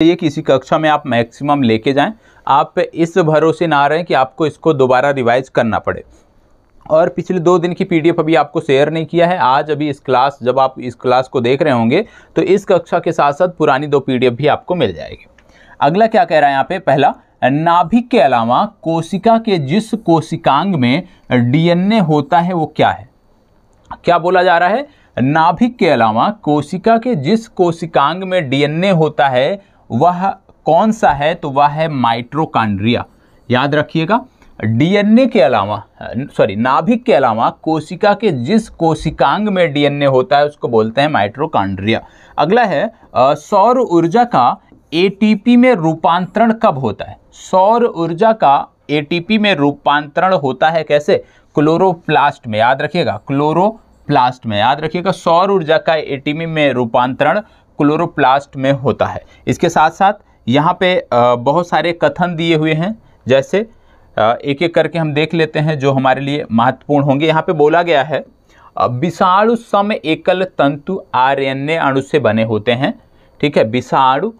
ये किसी कक्षा में आप मैक्सिमम लेके जाएं। आप इस भरोसे ना रहें कि आपको इसको दोबारा रिवाइज करना पड़े। और पिछले 2 दिन की पीडीएफ अभी आपको शेयर नहीं किया है। आज अभी इस क्लास, जब आप इस क्लास को देख रहे होंगे तो इस कक्षा के साथ साथ पुरानी 2 पीडीएफ भी आपको मिल जाएगी। अगला क्या कह रहा है यहाँ पे, पहला, नाभिक के अलावा कोशिका के जिस कोशिकांग में डीएनए होता है वो क्या है। क्या बोला जा रहा है, नाभिक के अलावा कोशिका के जिस कोशिकांग में डीएनए होता है वह कौन सा है, तो वह है माइटोकॉन्ड्रिया। याद रखिएगा, डीएनए के अलावा नाभिक के अलावा कोशिका के जिस कोशिकांग में डीएनए होता है उसको बोलते हैं माइटोकॉन्ड्रिया। अगला है, सौर ऊर्जा का एटीपी में रूपांतरण कब होता है। सौर ऊर्जा का एटीपी में रूपांतरण होता है कैसे, क्लोरोप्लास्ट में। याद रखिएगा, क्लोरोप्लास्ट में। याद रखिएगा, सौर ऊर्जा का एटीपी में रूपांतरण क्लोरोप्लास्ट में होता है। इसके साथ साथ यहाँ पे बहुत सारे कथन दिए हुए हैं, जैसे एक एक करके हम देख लेते हैं जो हमारे लिए महत्वपूर्ण होंगे। यहाँ पे बोला गया है विषाणु सम एकल तंतु आरएनए अणु से बने होते हैं। ठीक है, विषाणु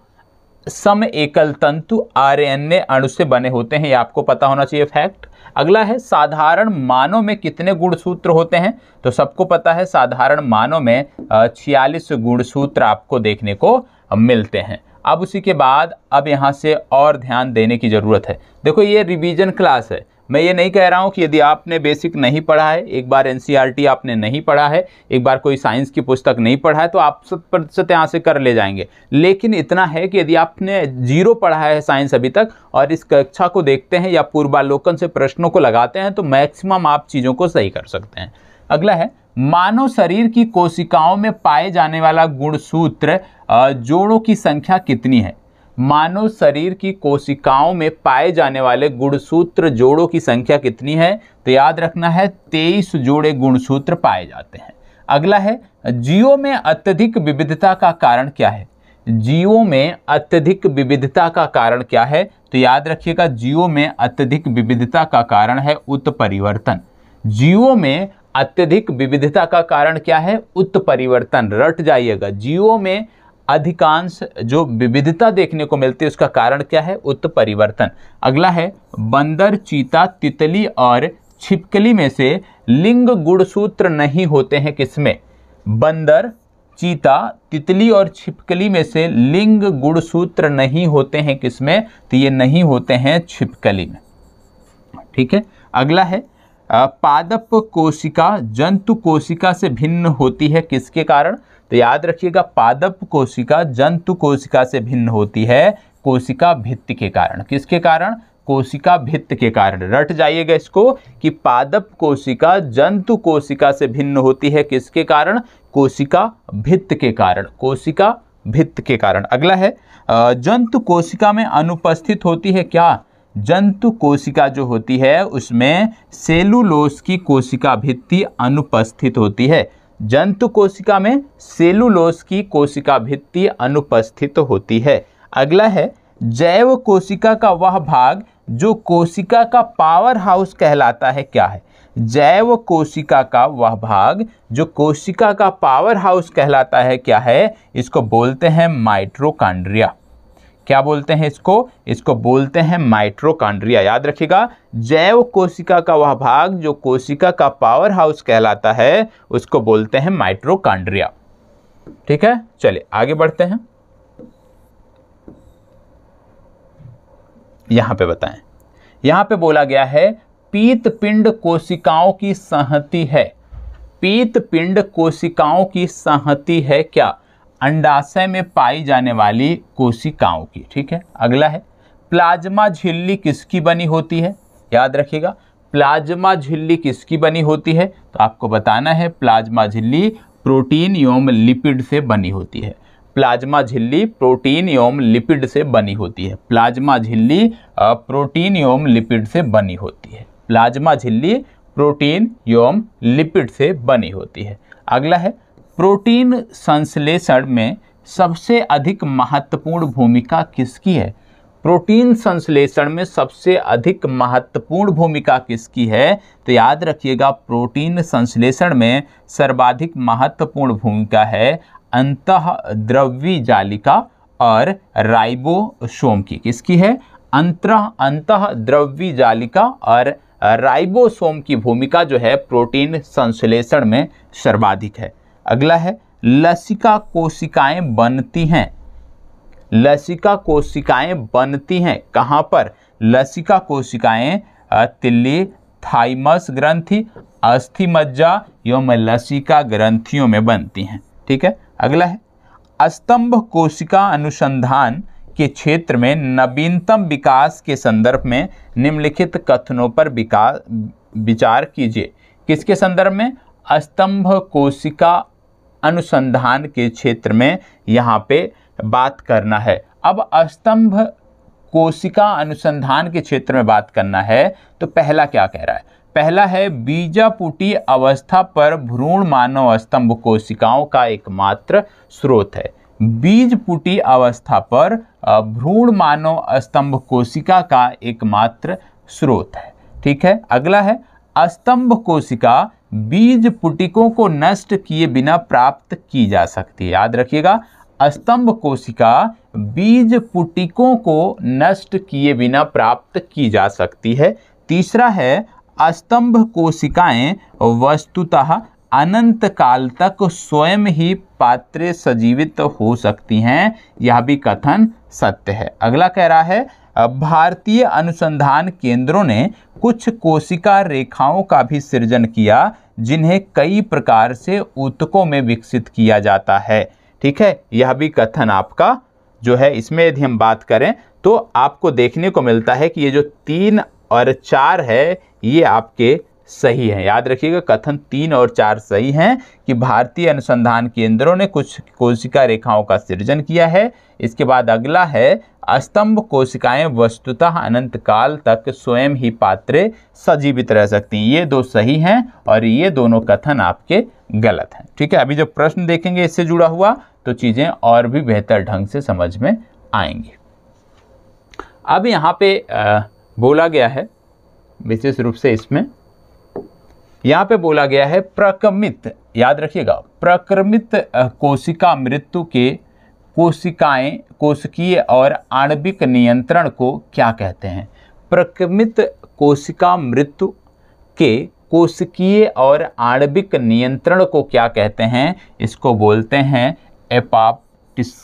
सम एकल तंतु आरएनए अणु से बने होते हैं, ये आपको पता होना चाहिए फैक्ट। अगला है, साधारण मानव में कितने गुणसूत्र होते हैं, तो सबको पता है साधारण मानव में 46 गुणसूत्र आपको देखने को मिलते हैं। अब उसी के बाद अब यहाँ से और ध्यान देने की ज़रूरत है। देखो, ये रिवीजन क्लास है। मैं ये नहीं कह रहा हूँ कि यदि आपने बेसिक नहीं पढ़ा है, एक बार एनसीईआरटी आपने नहीं पढ़ा है, एक बार कोई साइंस की पुस्तक नहीं पढ़ा है, तो आप 100% यहाँ से कर ले जाएंगे। लेकिन इतना है कि यदि आपने 0 पढ़ा है साइंस अभी तक और इस कक्षा को देखते हैं या पूर्वालोकन से प्रश्नों को लगाते हैं तो मैक्सिमम आप चीज़ों को सही कर सकते हैं। अगला है, मानव शरीर की कोशिकाओं में पाए जाने वाला गुणसूत्र जोड़ों की संख्या कितनी है। मानव शरीर की कोशिकाओं में पाए जाने वाले गुणसूत्र जोड़ों की संख्या कितनी है, तो याद रखना है 23 जोड़े गुणसूत्र पाए जाते हैं। अगला है, जीवों में अत्यधिक विविधता का कारण क्या है। जीवों में अत्यधिक विविधता का कारण क्या है, तो याद रखिएगा, जीवों में अत्यधिक विविधता का कारण है उत्परिवर्तन। जीवों में अत्यधिक विविधता का कारण क्या है, उत्परिवर्तन। रट जाइएगा, जीवों में अधिकांश जो विविधता देखने को मिलती है उसका कारण क्या है, उत्परिवर्तन। अगला है, बंदर, चीता, तितली और छिपकली में से लिंग गुणसूत्र नहीं होते हैं किसमें। बंदर, चीता, तितली और छिपकली में से लिंग गुणसूत्र नहीं होते हैं किसमें, तो ये नहीं होते हैं छिपकली में। ठीक है। अगला है, पादप कोशिका जंतु कोशिका से भिन्न होती है किसके कारण, तो याद रखिएगा, पादप कोशिका जंतु कोशिका से भिन्न होती है कोशिका भित्ति के कारण। किसके कारण, कोशिका भित्ति के कारण। रट जाइएगा इसको कि पादप कोशिका जंतु कोशिका से भिन्न होती है किसके कारण, कोशिका भित्ति के कारण। कोशिका भित्ति के कारण। अगला है, जंतु कोशिका में अनुपस्थित होती है क्या। जंतु कोशिका जो होती है उसमें सेलुलोज की कोशिका भित्ति अनुपस्थित होती है। जंतु कोशिका में सेलुलोज की कोशिका भित्ति अनुपस्थित होती है। अगला है, जैव कोशिका का वह भाग जो कोशिका का पावर हाउस कहलाता है क्या है। जैव कोशिका का वह भाग जो कोशिका का पावर हाउस कहलाता है क्या है, इसको बोलते हैं माइटोकॉन्ड्रिया। क्या बोलते हैं इसको, इसको बोलते हैं माइटोकॉन्ड्रिया। याद रखिएगा, जैव कोशिका का वह भाग जो कोशिका का पावर हाउस कहलाता है उसको बोलते हैं माइटोकॉन्ड्रिया। ठीक है, चलिए आगे बढ़ते हैं। यहां पे बताएं, यहां पे बोला गया है पीतपिंड कोशिकाओं की संहति है। पीतपिंड कोशिकाओं की संहति है क्या, अंडाशय में पाई जाने वाली कोशिकाओं की। ठीक है। अगला है, प्लाज्मा झिल्ली किसकी बनी होती है। याद रखिएगा, प्लाज्मा झिल्ली किसकी बनी होती है, तो आपको बताना है प्लाज्मा झिल्ली प्रोटीन एवं लिपिड से बनी होती है। प्लाज्मा झिल्ली प्रोटीन एवं लिपिड से बनी होती है। प्लाज्मा झिल्ली प्रोटीन एवं लिपिड से बनी होती है। प्लाज्मा झिल्ली प्रोटीन एवं लिपिड से बनी होती है। अगला है, प्रोटीन संश्लेषण में सबसे अधिक महत्वपूर्ण भूमिका किसकी है। प्रोटीन संश्लेषण में सबसे अधिक महत्वपूर्ण भूमिका किसकी है, तो याद रखिएगा, प्रोटीन संश्लेषण में सर्वाधिक महत्वपूर्ण भूमिका है अंतःद्रव्यी जालिका और राइबोसोम की। किसकी है? अंतःद्रव्य जालिका और राइबोसोम की भूमिका जो है प्रोटीन संश्लेषण में सर्वाधिक है। अगला है लसिका कोशिकाएं बनती हैं। लसिका कोशिकाएं बनती हैं कहाँ पर? लसिका कोशिकाएं तिल्ली, थाइमस ग्रंथि, अस्थि मज्जा एवं लसिका ग्रंथियों में बनती हैं। ठीक है। अगला है स्तंभ कोशिका अनुसंधान के क्षेत्र में नवीनतम विकास के संदर्भ में निम्नलिखित कथनों पर विचार कीजिए। किसके संदर्भ में? स्तंभ कोशिका अनुसंधान के क्षेत्र में यहाँ पे बात करना है। अब स्तंभ कोशिका अनुसंधान के क्षेत्र में बात करना है तो पहला क्या कह रहा है? पहला है बीजापुटी अवस्था पर भ्रूण मानव स्तंभ कोशिकाओं का एकमात्र स्रोत है। बीजपुटी अवस्था पर भ्रूण मानव स्तंभ कोशिका का एकमात्र स्रोत है। ठीक है। अगला है स्तंभ कोशिका बीज पुटिकों को नष्ट किए बिना प्राप्त की जा सकती है। याद रखिएगा, स्तंभ कोशिका बीज पुटिकों को नष्ट किए बिना प्राप्त की जा सकती है। तीसरा है स्तंभ कोशिकाएं वस्तुतः अनंत काल तक स्वयं ही पात्रे सजीवित हो सकती हैं। यह भी कथन सत्य है। अगला कह रहा है भारतीय अनुसंधान केंद्रों ने कुछ कोशिका रेखाओं का भी सृजन किया जिन्हें कई प्रकार से ऊतकों में विकसित किया जाता है। ठीक है। यह भी कथन आपका जो है, इसमें यदि हम बात करें तो आपको देखने को मिलता है कि ये जो 3 और 4 है ये आपके सही है। याद रखिएगा, कथन 3 और 4 सही हैं कि भारतीय अनुसंधान केंद्रों ने कुछ कोशिका रेखाओं का सृजन किया है। इसके बाद अगला है स्तंभ कोशिकाएं वस्तुतः अनंत काल तक स्वयं ही पात्रे सजीवित रह सकती हैं। ये 2 सही हैं और ये दोनों कथन आपके गलत हैं। ठीक है। अभी जब प्रश्न देखेंगे इससे जुड़ा हुआ तो चीजें और भी बेहतर ढंग से समझ में आएंगी। अब यहाँ पे बोला गया है विशेष रूप से, इसमें यहाँ पे बोला गया है प्रक्रमित, याद रखिएगा, प्रक्रमित कोशिका मृत्यु के कोशिकीय और आणविक नियंत्रण को क्या कहते हैं? प्रक्रमित कोशिका मृत्यु के कोशिकीय और आणविक नियंत्रण को क्या कहते हैं? इसको बोलते हैं एपोप्टोसिस।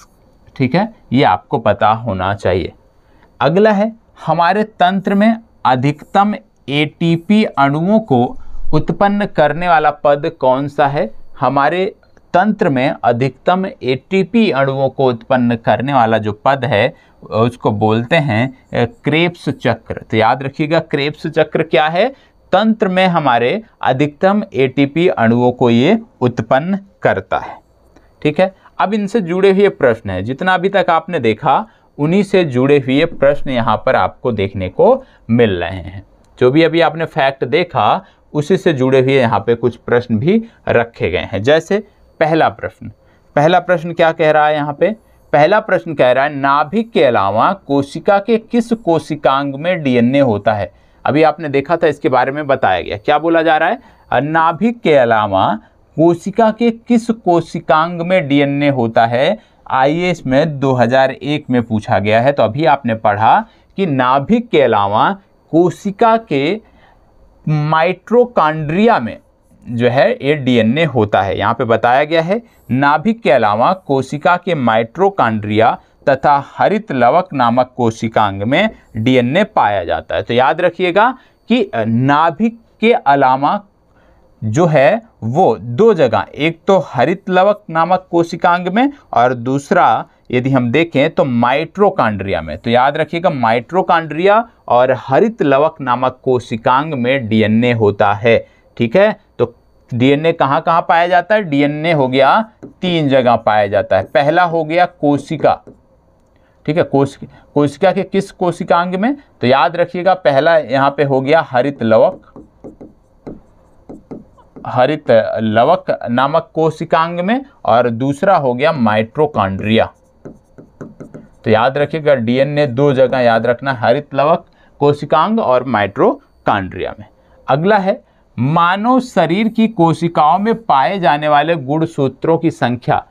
ठीक है, ये आपको पता होना चाहिए। अगला है हमारे तंत्र में अधिकतम एटीपी अणुओं को उत्पन्न करने वाला पद कौन सा है? हमारे तंत्र में अधिकतम एटीपी अणुओं को उत्पन्न करने वाला जो पद है उसको बोलते हैं क्रेब्स चक्र। तो याद रखिएगा, क्रेब्स चक्र क्या है? तंत्र में हमारे अधिकतम एटीपी अणुओं को ये उत्पन्न करता है। ठीक है। अब इनसे जुड़े हुए प्रश्न है, जितना अभी तक आपने देखा उन्हीं से जुड़े हुए प्रश्न यहाँ पर आपको देखने को मिल रहे हैं। जो भी अभी आपने फैक्ट देखा उसी से जुड़े हुए यहाँ पे कुछ प्रश्न भी रखे गए हैं। जैसे पहला प्रश्न क्या कह रहा है? यहाँ पे पहला प्रश्न कह रहा है नाभिक के अलावा कोशिका के किस कोशिकांग में डीएनए होता है? अभी आपने देखा था, इसके बारे में बताया गया। क्या बोला जा रहा है? नाभिक के अलावा कोशिका के किस कोशिकांग में डीएनए होता है? आईएएस में 2001 में पूछा गया है। तो अभी आपने पढ़ा कि नाभिक के अलावा कोशिका के माइटोकॉन्ड्रिया में जो है ये डीएनए होता है। यहाँ पे बताया गया है नाभिक के अलावा कोशिका के माइटोकॉन्ड्रिया तथा हरित लवक नामक कोशिकांग में डीएनए पाया जाता है। तो याद रखिएगा कि नाभिक के अलावा जो है वो 2 जगह, एक तो हरित लवक नामक कोशिकांग में और दूसरा यदि हम देखें तो माइटोकॉन्ड्रिया में। तो याद रखिएगा, माइटोकॉन्ड्रिया और हरित लवक नामक कोशिकांग में डीएनए होता है। ठीक है। तो डीएनए कहाँ कहाँ पाया जाता है? डीएनए हो गया 3 जगह पाया जाता है। पहला हो गया कोशिका। ठीक है, कोशिका के किस कोशिकांग में? तो याद रखिएगा, पहला यहाँ पे हो गया हरित लवक नामक कोशिकांग में और दूसरा हो गया माइटोकॉन्ड्रिया। तो याद रखिएगा, डीएनए 2 जगह याद रखना, हरित लवक कोशिकांग और माइटोकॉन्ड्रिया में। अगला है मानव शरीर की कोशिकाओं में पाए जाने वाले गुणसूत्रों की संख्या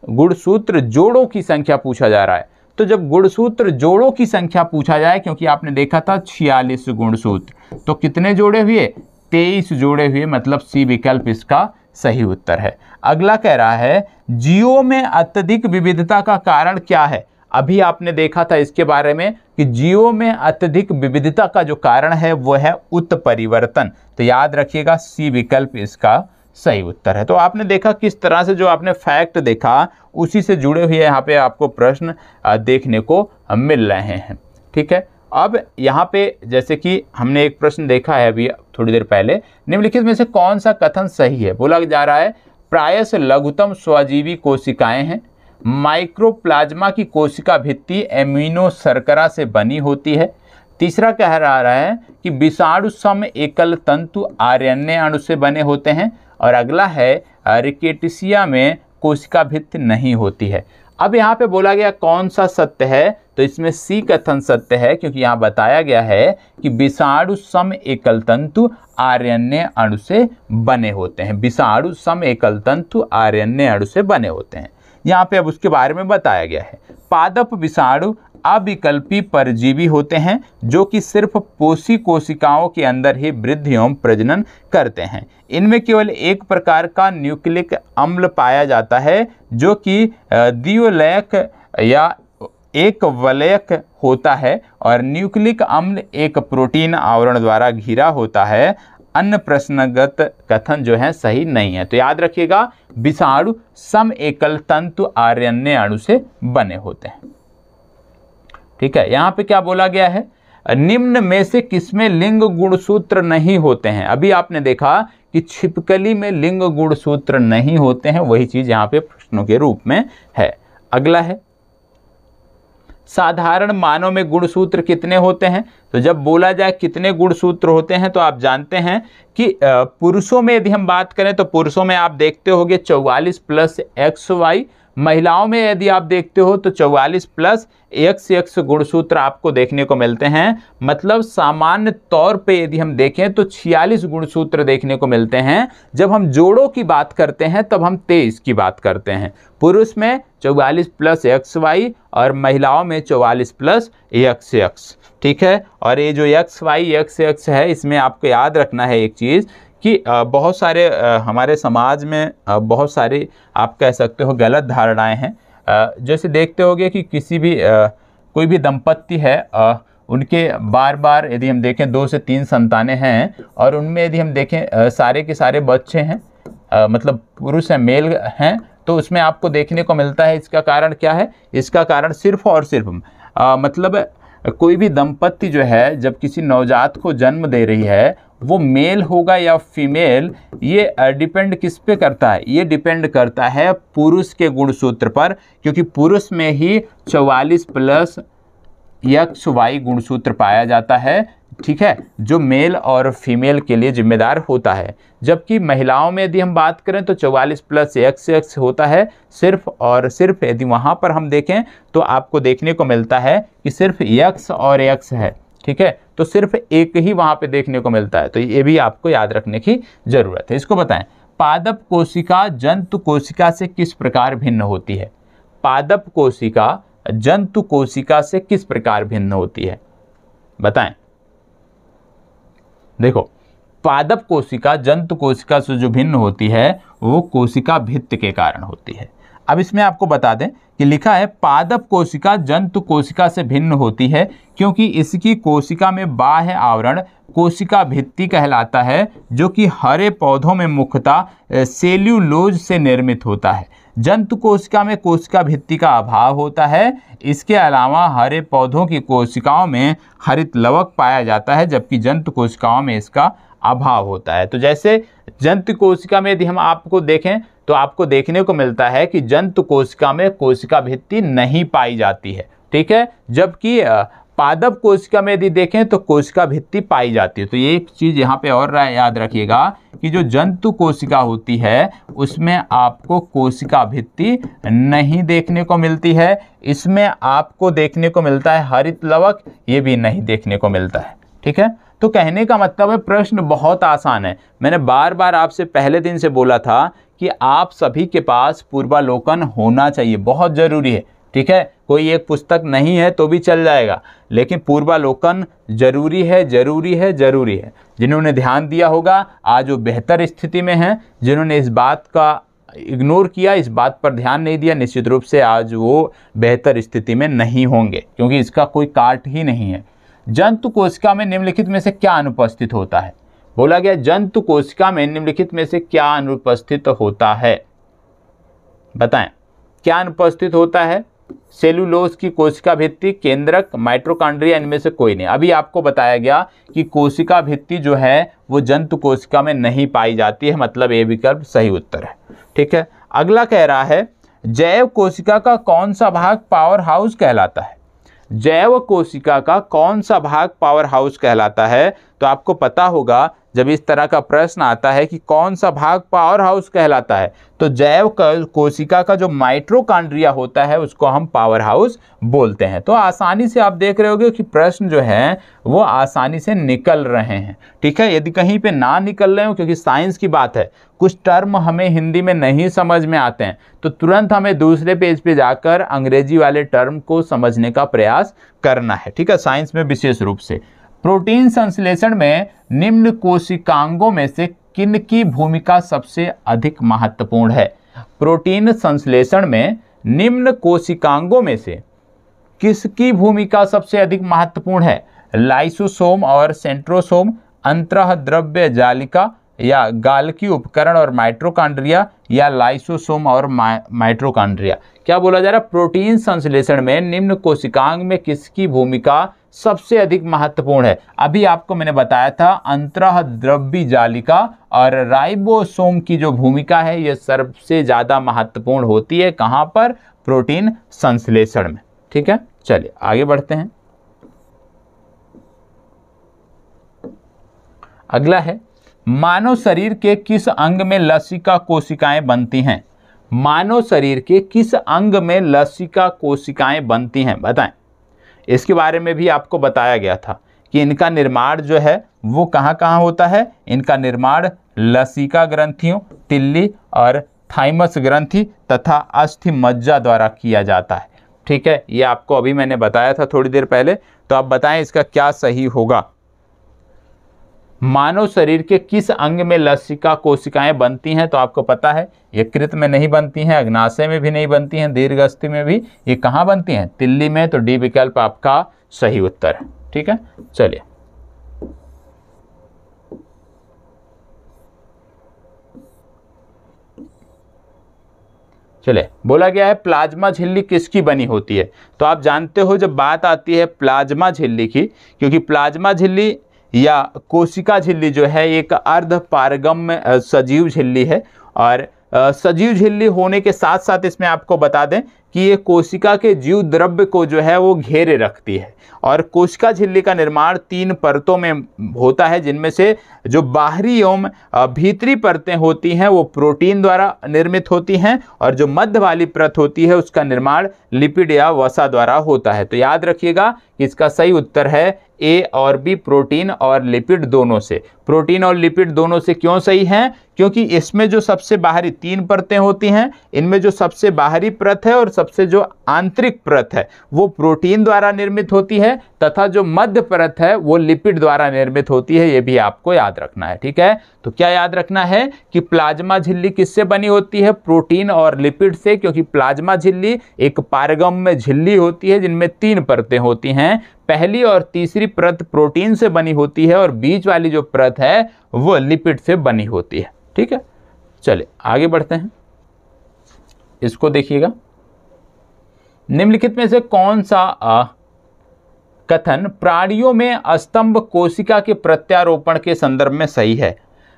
गुणसूत्र जोड़ों की संख्या पूछा जा रहा है। तो जब गुणसूत्र जोड़ों की संख्या पूछा जाए, क्योंकि आपने देखा था 46 गुणसूत्र, तो कितने जोड़े हुए, 23 जोड़े हुए, मतलब सी विकल्प इसका सही उत्तर है। अगला कह रहा है जीवों में अत्यधिक विविधता का कारण क्या है। अभी आपने देखा था इसके बारे में कि जीवों में अत्यधिक विविधता का जो कारण है वो है उत्परिवर्तन। तो याद रखिएगा सी विकल्प इसका सही उत्तर है। तो आपने देखा किस तरह से जो आपने फैक्ट देखा उसी से जुड़े हुए यहाँ पे आपको प्रश्न देखने को मिल रहे हैं। ठीक है, अब यहाँ पे जैसे कि हमने एक प्रश्न देखा है अभी थोड़ी देर पहले, निम्नलिखित में से कौन सा कथन सही है। बोला जा रहा है प्रायश लघुतम स्वजीवी कोशिकाएं हैं, माइक्रोप्लाज्मा की कोशिका भित्ति एमिनो शर्करा से बनी होती है। तीसरा कह रहा है कि विषाणु सम एकल तंतु आरएनए अणु से बने होते हैं, और अगला है रिकेटिसिया में कोशिका भित्ति नहीं होती है। अब यहाँ पे बोला गया कौन सा सत्य है, तो इसमें सी कथन सत्य है, क्योंकि यहाँ बताया गया है कि विषाणु सम एकल तंतु आरएनए अणु से बने होते हैं। विषाणु सम एकल तंतु आरएनए अणु से बने होते हैं। यहाँ पे अब उसके बारे में बताया गया है। पादप विषाणु अविकल्पी परजीवी होते हैं जो कि सिर्फ पोषी कोशिकाओं के अंदर ही वृद्धि एवं प्रजनन करते हैं। इनमें केवल एक प्रकार का न्यूक्लिक अम्ल पाया जाता है जो कि द्विवलयक या एक वलयक होता है, और न्यूक्लिक अम्ल एक प्रोटीन आवरण द्वारा घिरा होता है। अन्य प्रश्नगत कथन जो है सही नहीं है। तो याद रखिएगा विषाणु सम एकल तंतु आरएनए अणु से बने होते हैं। ठीक है, यहाँ पे क्या बोला गया है, निम्न में से किसमें लिंग गुणसूत्र नहीं होते हैं। अभी आपने देखा कि छिपकली में लिंग गुणसूत्र नहीं होते हैं, वही चीज यहाँ पे प्रश्नों के रूप में है। अगला है साधारण मानव में गुणसूत्र कितने होते हैं। तो जब बोला जाए कितने गुणसूत्र होते हैं तो आप जानते हैं कि पुरुषों में यदि हम बात करें तो पुरुषों में आप देखते होंगे 44 प्लस XY, महिलाओं में यदि आप देखते हो तो 44 प्लस XX गुणसूत्र आपको देखने को मिलते हैं। मतलब सामान्य तौर पे यदि हम देखें तो 46 गुणसूत्र देखने को मिलते हैं। जब हम जोड़ों की बात करते हैं तब हम 23 की बात करते हैं। पुरुष में 44 प्लस XY और महिलाओं में 44 प्लस XX। ठीक है, और ये जो XY XX है इसमें आपको याद रखना है एक चीज़ कि बहुत सारे हमारे समाज में बहुत सारी आप कह सकते हो गलत धारणाएं हैं। जैसे देखते होंगे कि किसी भी कोई भी दंपत्ति है, उनके बार बार यदि हम देखें 2 से 3 संतानें हैं, और उनमें यदि हम देखें सारे के सारे बच्चे हैं, मतलब पुरुष हैं, मेल हैं, तो उसमें आपको देखने को मिलता है। इसका कारण क्या है, इसका कारण सिर्फ और सिर्फ मतलब कोई भी दंपत्ति जो है जब किसी नवजात को जन्म दे रही है वो मेल होगा या फीमेल, ये डिपेंड किस पे करता है, ये डिपेंड करता है पुरुष के गुणसूत्र पर, क्योंकि पुरुष में ही 44 प्लस XY गुणसूत्र पाया जाता है। ठीक है, जो मेल और फीमेल के लिए जिम्मेदार होता है। जबकि महिलाओं में यदि हम बात करें तो 44 प्लस XX होता है सिर्फ और सिर्फ। यदि वहाँ पर हम देखें तो आपको देखने को मिलता है कि सिर्फ X और X है। ठीक है, तो सिर्फ एक ही वहाँ पे देखने को मिलता है। तो ये भी आपको याद रखने की जरूरत है। इसको बताएं, पादप कोशिका जंतु कोशिका से किस प्रकार भिन्न होती है। पादप कोशिका जंतु कोशिका से किस प्रकार भिन्न होती है, बताएं। देखो, पादप कोशिका जंतु कोशिका से जो भिन्न होती है वो कोशिका भित्ति के कारण होती है। अब इसमें आपको बता दें कि लिखा है पादप कोशिका जंतु कोशिका से भिन्न होती है क्योंकि इसकी कोशिका में बाह्य आवरण कोशिका भित्ति कहलाता है, जो कि हरे पौधों में मुख्यतः सेल्यूलोज से निर्मित होता है। जंतु कोशिका में कोशिका भित्ति का अभाव होता है। इसके अलावा हरे पौधों की कोशिकाओं में हरित लवक पाया जाता है, जबकि जंतु कोशिकाओं में इसका अभाव होता है। तो जैसे जंतु कोशिका में यदि हम आपको देखें तो आपको देखने को मिलता है कि जंतु कोशिका में कोशिका भित्ति नहीं पाई जाती है। ठीक है, जबकि पादप कोशिका में यदि देखें तो कोशिका भित्ति पाई जाती है। तो ये एक चीज़ यहाँ पे और याद रखिएगा कि जो जंतु कोशिका होती है उसमें आपको कोशिका भित्ति नहीं देखने को मिलती है। इसमें आपको देखने को मिलता है हरित लवक, ये भी नहीं देखने को मिलता है। ठीक है, तो कहने का मतलब है प्रश्न बहुत आसान है। मैंने बार बार आपसे पहले दिन से बोला था कि आप सभी के पास पूर्वालोकन होना चाहिए, बहुत ज़रूरी है। ठीक है, कोई एक पुस्तक नहीं है तो भी चल जाएगा, लेकिन पूर्वालोकन जरूरी है, जरूरी है, जरूरी है। जिन्होंने ध्यान दिया होगा आज वो बेहतर स्थिति में हैं, जिन्होंने इस बात का इग्नोर किया, इस बात पर ध्यान नहीं दिया, निश्चित रूप से आज वो बेहतर स्थिति में नहीं होंगे, क्योंकि इसका कोई काट ही नहीं है। जंतु कोशिका में निम्नलिखित में से क्या अनुपस्थित होता है? बोला गया जंतु कोशिका में निम्नलिखित में से क्या अनुपस्थित होता है? बताएं, क्या अनुपस्थित होता है? सेलुलोज की कोशिका भित्ति, केंद्रक, माइटोकॉन्ड्रिया, इनमें से कोई नहीं। अभी आपको बताया गया कि कोशिका भित्ति जो है वो जंतु कोशिका में नहीं पाई जाती है, मतलब ए विकल्प सही उत्तर है। ठीक है, अगला कह रहा है जैव कोशिका का कौन सा भाग पावर हाउस कहलाता है? जैव कोशिका का कौन सा भाग पावर हाउस कहलाता है? तो आपको पता होगा जब इस तरह का प्रश्न आता है कि कौन सा भाग पावर हाउस कहलाता है, तो जैव कोशिका का जो माइटोकॉन्ड्रिया होता है उसको हम पावर हाउस बोलते हैं। तो आसानी से आप देख रहे होगे कि प्रश्न जो है वो आसानी से निकल रहे हैं। ठीक है, यदि कहीं पे ना निकल रहे हो, क्योंकि साइंस की बात है, कुछ टर्म हमें हिंदी में नहीं समझ में आते हैं तो तुरंत हमें दूसरे पेज पे जाकर अंग्रेजी वाले टर्म को समझने का प्रयास करना है। ठीक है, साइंस में विशेष रूप से प्रोटीन संश्लेषण में निम्न कोशिकांगों में से किन की भूमिका सबसे अधिक महत्वपूर्ण है? प्रोटीन संश्लेषण में निम्न कोशिकांगों में से किसकी भूमिका सबसे अधिक महत्वपूर्ण है? लाइसोसोम और सेंट्रोसोम, अंतःद्रव्य जालिका या गाल्की उपकरण और माइटोकॉन्ड्रिया, या लाइसोसोम और माइटोकॉन्ड्रिया? क्या बोला जा रहा है? प्रोटीन संश्लेषण में निम्न कोशिकांग में किसकी भूमिका सबसे अधिक महत्वपूर्ण है? अभी आपको मैंने बताया था अंतःद्रव्य जालिका और राइबोसोम की जो भूमिका है ये सबसे ज्यादा महत्वपूर्ण होती है। कहां पर? प्रोटीन संश्लेषण में। ठीक है, चलिए आगे बढ़ते हैं। अगला है मानव शरीर के किस अंग में लसिका कोशिकाएं बनती हैं? मानव शरीर के किस अंग में लसिका कोशिकाएं बनती हैं? बताएं। इसके बारे में भी आपको बताया गया था कि इनका निर्माण जो है वो कहाँ कहाँ होता है। इनका निर्माण लसिका ग्रंथियों, तिल्ली और थाइमस ग्रंथि तथा अस्थि मज्जा द्वारा किया जाता है। ठीक है, ये आपको अभी मैंने बताया था थोड़ी देर पहले, तो आप बताएं इसका क्या सही होगा। मानव शरीर के किस अंग में लसिका कोशिकाएं बनती हैं? तो आपको पता है यकृत में नहीं बनती हैं, अग्नाशय में भी नहीं बनती हैं, दीर्घअस्थि में भी। ये कहाँ बनती हैं? तिल्ली में। तो डी विकल्प आपका सही उत्तर है। ठीक है, चलिए बोला गया है प्लाज्मा झिल्ली किसकी बनी होती है? तो आप जानते हो जब बात आती है प्लाज्मा झिल्ली की, क्योंकि प्लाज्मा झिल्ली या कोशिका झिल्ली जो है एक अर्ध पारगम्य सजीव झिल्ली है, और सजीव झिल्ली होने के साथ साथ इसमें आपको बता दें कि ये कोशिका के जीव द्रव्य को जो है वो घेरे रखती है। और कोशिका झिल्ली का निर्माण 3 परतों में होता है, जिनमें से जो बाहरी एवं भीतरी परतें होती हैं वो प्रोटीन द्वारा निर्मित होती हैं, और जो मध्य वाली परत होती है उसका निर्माण लिपिड या वसा द्वारा होता है। तो याद रखिएगा कि इसका सही उत्तर है ए और बी, प्रोटीन और लिपिड दोनों से। प्रोटीन और लिपिड दोनों से क्यों सही है? क्योंकि इसमें जो सबसे बाहरी 3 परतें होती हैं, इनमें जो सबसे बाहरी परत है और सबसे जो आंतरिक परत है वो प्रोटीन द्वारा निर्मित होती है, तथा जो मध्य परत है वो लिपिड द्वारा निर्मित होती है। ये भी आपको याद रखना है। ठीक है, तो क्या याद रखना है कि प्लाज्मा झिल्ली किससे बनी होती है? प्रोटीन और लिपिड से, क्योंकि प्लाज्मा झिल्ली एक पारगम्य झिल्ली होती है जिनमें 3 परतें होती हैं। पहली और तीसरी परत प्रोटीन से बनी होती है और बीच वाली जो परत है वो लिपिड से बनी होती है। ठीक है, चलिए आगे बढ़ते हैं। इसको देखिएगा, निम्नलिखित में से कौन सा कथन प्राणियों में स्तंभ कोशिका के प्रत्यारोपण के संदर्भ में सही है?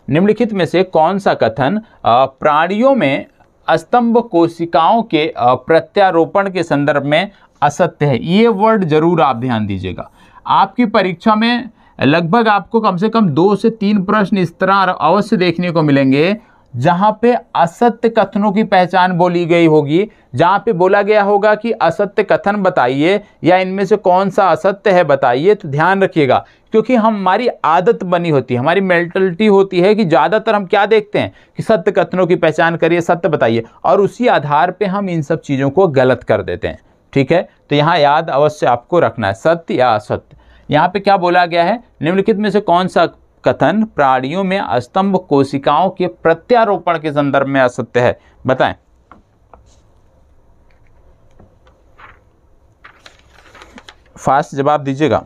निम्नलिखित में से कौन सा कथन प्राणियों में स्तंभ कोशिकाओं के प्रत्यारोपण के संदर्भ में असत्य है? ये वर्ड जरूर आप ध्यान दीजिएगा। आपकी परीक्षा में लगभग आपको कम से कम 2 से 3 प्रश्न इस तरह अवश्य देखने को मिलेंगे जहां पे असत्य कथनों की पहचान बोली गई होगी, जहां पे बोला गया होगा कि असत्य कथन बताइए या इनमें से कौन सा असत्य है बताइए, तो ध्यान रखिएगा, क्योंकि हमारी आदत बनी होती है, हमारी मेंटलिटी होती है कि ज़्यादातर हम क्या देखते हैं कि सत्य कथनों की पहचान करिए, सत्य बताइए, और उसी आधार पे हम इन सब चीज़ों को गलत कर देते हैं। ठीक है, तो यहाँ याद अवश्य आपको रखना है, सत्य या असत्य। यहाँ पे क्या बोला गया है, निम्नलिखित में से कौन सा कथन प्राणियों में अस्तंभ कोशिकाओं के प्रत्यारोपण के संदर्भ में असत्य है, बताएं। फास्ट जवाब दीजिएगा।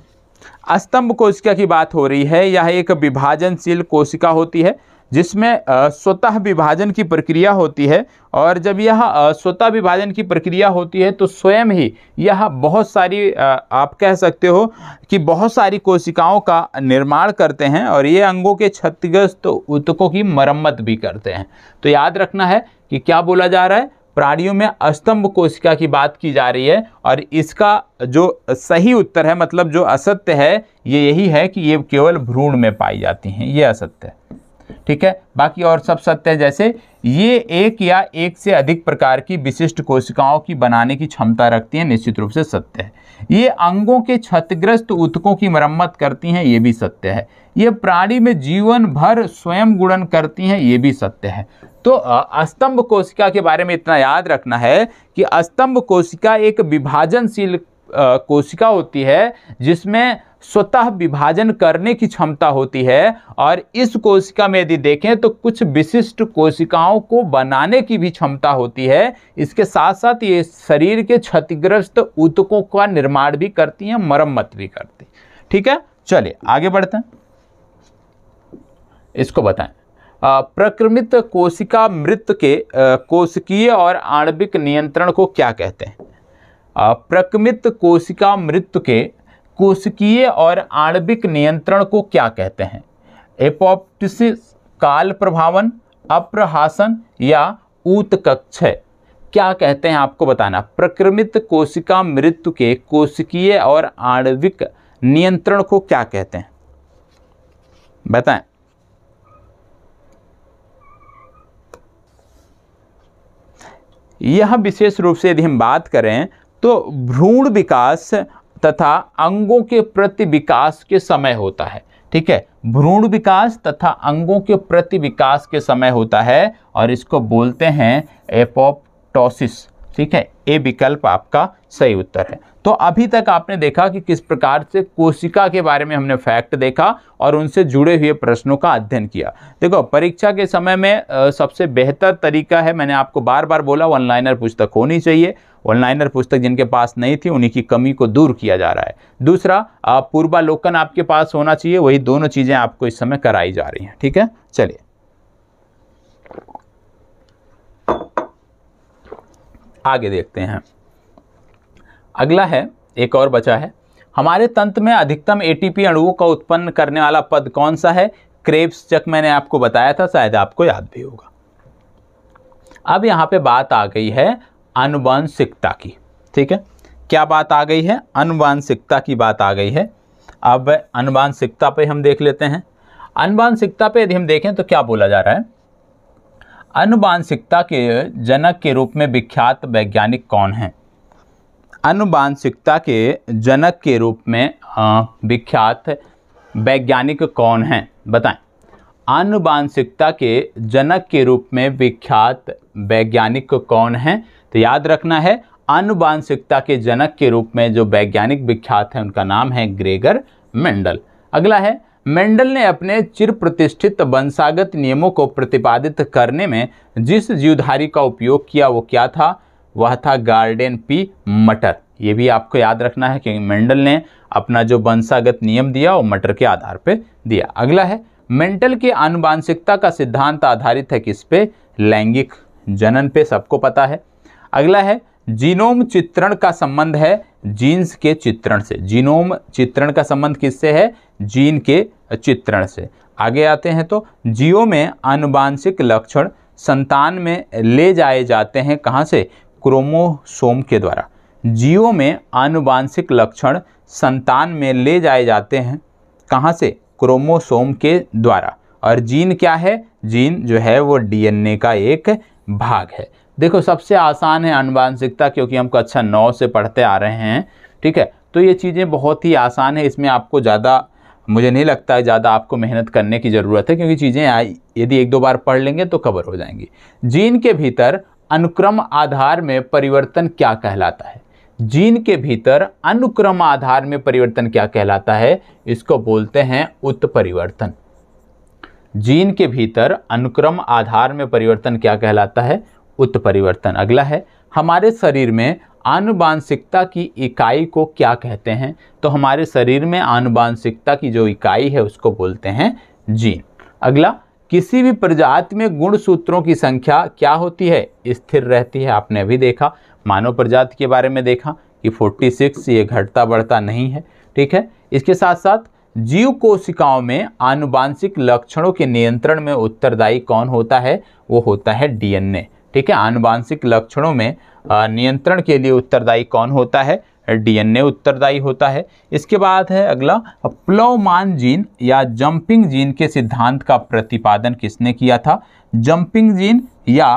अस्तंभ कोशिका की बात हो रही है। यह एक विभाजनशील कोशिका होती है जिसमें स्वतः विभाजन की प्रक्रिया होती है, और जब यह स्वतः विभाजन की प्रक्रिया होती है तो स्वयं ही यह बहुत सारी आप कह सकते हो कि बहुत सारी कोशिकाओं का निर्माण करते हैं, और ये अंगों के क्षतिग्रस्त ऊतकों की मरम्मत भी करते हैं। तो याद रखना है कि क्या बोला जा रहा है, प्राणियों में अस्तंभ कोशिका की बात की जा रही है, और इसका जो सही उत्तर है, मतलब जो असत्य है, ये यही है कि ये केवल भ्रूण में पाई जाती हैं, ये असत्य है। ठीक है, बाकी और सब सत्य है, जैसे ये एक या एक से अधिक प्रकार की विशिष्ट कोशिकाओं की बनाने की क्षमता रखती हैं, निश्चित रूप से सत्य है। ये अंगों के क्षतिग्रस्त ऊतकों की मरम्मत करती हैं, ये भी सत्य है। ये प्राणी में जीवन भर स्वयं गुणन करती हैं, ये भी सत्य है। तो अस्तंभ कोशिका के बारे में इतना याद रखना है कि अस्तंभ कोशिका एक विभाजनशील कोशिका होती है जिसमें स्वतः विभाजन करने की क्षमता होती है, और इस कोशिका में यदि देखें तो कुछ विशिष्ट कोशिकाओं को बनाने की भी क्षमता होती है। इसके साथ साथ ये शरीर के क्षतिग्रस्त ऊतकों का निर्माण भी करती हैं, मरम्मत भी करती। ठीक है, चलिए आगे बढ़ते हैं, इसको बताएं। प्रक्रमित कोशिका मृत के कोशिकीय और आणविक नियंत्रण को क्या कहते हैं? प्रक्रमित कोशिका मृत्यु के कोशिकीय और आणविक नियंत्रण को क्या कहते हैं? एपोप्टोसिस, काल प्रभावन, अप्रहासन या ऊतकक्षय, क्या कहते हैं आपको बताना। प्रक्रमित कोशिका मृत्यु के कोशिकीय और आणविक नियंत्रण को क्या कहते हैं, बताएं। यह विशेष रूप से यदि हम बात करें तो भ्रूण विकास तथा अंगों के प्रति विकास के समय होता है। ठीक है, भ्रूण विकास तथा अंगों के प्रति विकास के समय होता है, और इसको बोलते हैं एपोप्टोसिस। ठीक है, ए विकल्प आपका सही उत्तर है। तो अभी तक आपने देखा कि किस प्रकार से कोशिका के बारे में हमने फैक्ट देखा और उनसे जुड़े हुए प्रश्नों का अध्ययन किया। देखो, परीक्षा के समय में सबसे बेहतर तरीका है, मैंने आपको बार बार बोला, वन लाइनर पुस्तक होनी चाहिए। वन लाइनर पुस्तक जिनके पास नहीं थी उन्हीं की कमी को दूर किया जा रहा है। दूसरा, पूर्वालोकन आपके पास होना चाहिए। वही दोनों चीज़ें आपको इस समय कराई जा रही हैं। ठीक है, चलिए आगे देखते हैं। अगला है, एक और बचा है, हमारे तंत्र में अधिकतम एटीपी अणुओं का उत्पन्न करने वाला पद कौन सा है? क्रेब्स चक मैंने आपको बताया था, शायद आपको याद भी होगा। अब यहाँ पे बात आ गई है आनुवंशिकता की। ठीक है, क्या बात आ गई है? आनुवंशिकता की बात आ गई है। अब आनुवंशिकता पे हम देख लेते हैं। आनुवंशिकता पे यदि हम देखें तो क्या बोला जा रहा है, आनुवंशिकता के जनक के रूप में विख्यात वैज्ञानिक कौन हैं? आनुवंशिकता के जनक के रूप में विख्यात वैज्ञानिक कौन हैं, बताएं। आनुवंशिकता के जनक के रूप में विख्यात वैज्ञानिक कौन हैं? तो याद रखना है, आनुवंशिकता के जनक के रूप में जो वैज्ञानिक विख्यात हैं उनका नाम है ग्रेगर मेंडल। अगला है, मेंडल ने अपने चिर प्रतिष्ठित वंशागत नियमों को प्रतिपादित करने में जिस जीवधारी का उपयोग किया वो क्या था? वह था गार्डेन पी मटर। ये भी आपको याद रखना है कि मेंडल ने अपना जो वंशागत नियम दिया वो मटर के आधार पे दिया। अगला है, मेंडल के आनुवंशिकता का सिद्धांत आधारित है किस पे? लैंगिक जनन पे, सबको पता है। अगला है, जीनोम चित्रण का संबंध है जीन्स के चित्रण से। जीनोम चित्रण का संबंध किससे है? जीन के चित्रण से। आगे आते हैं तो जीवों में आनुवंशिक लक्षण संतान में ले जाए जाते हैं, कहाँ से? क्रोमोसोम के द्वारा। जीवों में आनुवंशिक लक्षण संतान में ले जाए जाते हैं, कहाँ से? क्रोमोसोम के द्वारा। और जीन क्या है, जीन जो है वो डीएनए का एक भाग है। देखो सबसे आसान है आनुवांशिकता, क्योंकि हम कक्षा 9 से पढ़ते आ रहे हैं, ठीक है। तो ये चीज़ें बहुत ही आसान है, इसमें आपको ज़्यादा, मुझे नहीं लगता है ज़्यादा आपको मेहनत करने की ज़रूरत है, क्योंकि चीज़ें यदि एक दो बार पढ़ लेंगे तो कवर हो जाएंगी। जीन के भीतर अनुक्रम आधार में परिवर्तन क्या कहलाता है? जीन के भीतर अनुक्रम आधार में परिवर्तन क्या कहलाता है? इसको बोलते हैं उत्परिवर्तन। जीन के भीतर अनुक्रम आधार में परिवर्तन क्या कहलाता है? उत्परिवर्तन। अगला है, हमारे शरीर में आनुवांशिकता की इकाई को क्या कहते हैं? तो हमारे शरीर में आनुवांशिकता की जो इकाई है उसको बोलते हैं जीन। अगला, किसी भी प्रजाति में गुणसूत्रों की संख्या क्या होती है? स्थिर रहती है। आपने अभी देखा, मानव प्रजाति के बारे में देखा कि 46, ये घटता बढ़ता नहीं है, ठीक है। इसके साथ साथ जीव कोशिकाओं में आनुवांशिक लक्षणों के नियंत्रण में उत्तरदायी कौन होता है? वो होता है डीएनए, ठीक है। आनुवांशिक लक्षणों में नियंत्रण के लिए उत्तरदायी कौन होता है? डीएनए उत्तरदायी होता है। इसके बाद है अगला, प्लवमान जीन या जंपिंग जीन के सिद्धांत का प्रतिपादन किसने किया था? जंपिंग जीन या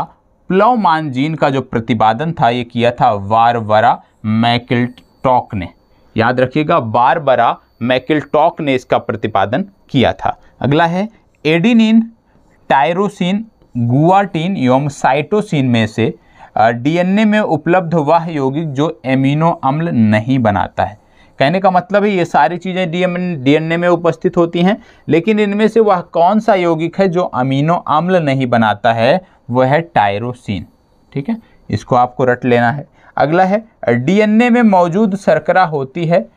प्लवमान जीन का जो प्रतिपादन था ये किया था बारबरा मैकलिंटॉक ने। याद रखिएगा, बारबरा मैकलिंटॉक ने इसका प्रतिपादन किया था। अगला है, एडेनिन, टायरोसिन, गुआनिन एवं साइटोसिन में से डीएनए में उपलब्ध वह यौगिक जो एमिनो अम्ल नहीं बनाता है। कहने का मतलब है ये सारी चीज़ें डीएनए में उपस्थित होती हैं, लेकिन इनमें से वह कौन सा यौगिक है जो अमीनो अम्ल नहीं बनाता है? वह है टायरोसिन, ठीक है। इसको आपको रट लेना है। अगला है, डीएनए में मौजूद शर्करा होती है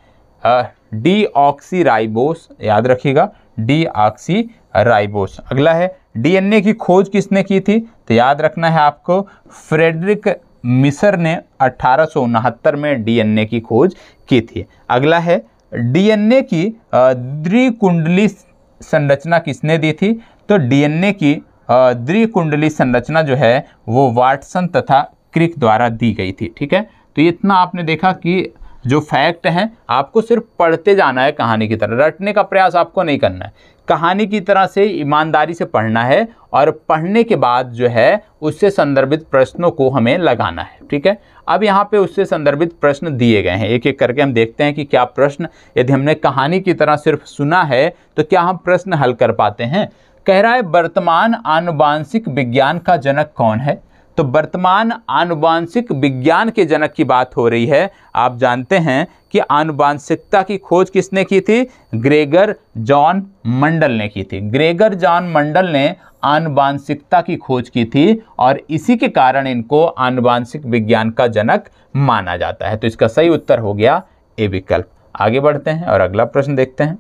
डीऑक्सीराइबोस। याद रखिएगा, डीऑक्सीराइबोस। अगला है, डीएनए की खोज किसने की थी? तो याद रखना है आपको, फ्रेडरिक मिसर ने 1869 में डीएनए की खोज की थी। अगला है, डीएनए की द्विकुंडली संरचना किसने दी थी? तो डीएनए की द्विकुंडली संरचना जो है वो वाटसन तथा क्रिक द्वारा दी गई थी, ठीक है। तो इतना आपने देखा कि जो फैक्ट हैं आपको सिर्फ पढ़ते जाना है, कहानी की तरह रटने का प्रयास आपको नहीं करना है। कहानी की तरह से ईमानदारी से पढ़ना है, और पढ़ने के बाद जो है उससे संदर्भित प्रश्नों को हमें लगाना है, ठीक है। अब यहाँ पे उससे संदर्भित प्रश्न दिए गए हैं, एक एक करके हम देखते हैं कि क्या प्रश्न, यदि हमने कहानी की तरह सिर्फ सुना है तो क्या हम प्रश्न हल कर पाते हैं। कह रहा है, वर्तमान आनुवांशिक विज्ञान का जनक कौन है? तो वर्तमान आनुवांशिक विज्ञान के जनक की बात हो रही है। आप जानते हैं कि आनुवांशिकता की खोज किसने की थी? ग्रेगर जॉन मंडल ने की थी। ग्रेगर जॉन मंडल ने आनुवांशिकता की खोज की थी, और इसी के कारण इनको आनुवांशिक विज्ञान का जनक माना जाता है। तो इसका सही उत्तर हो गया ए विकल्प। आगे बढ़ते हैं और अगला प्रश्न देखते हैं।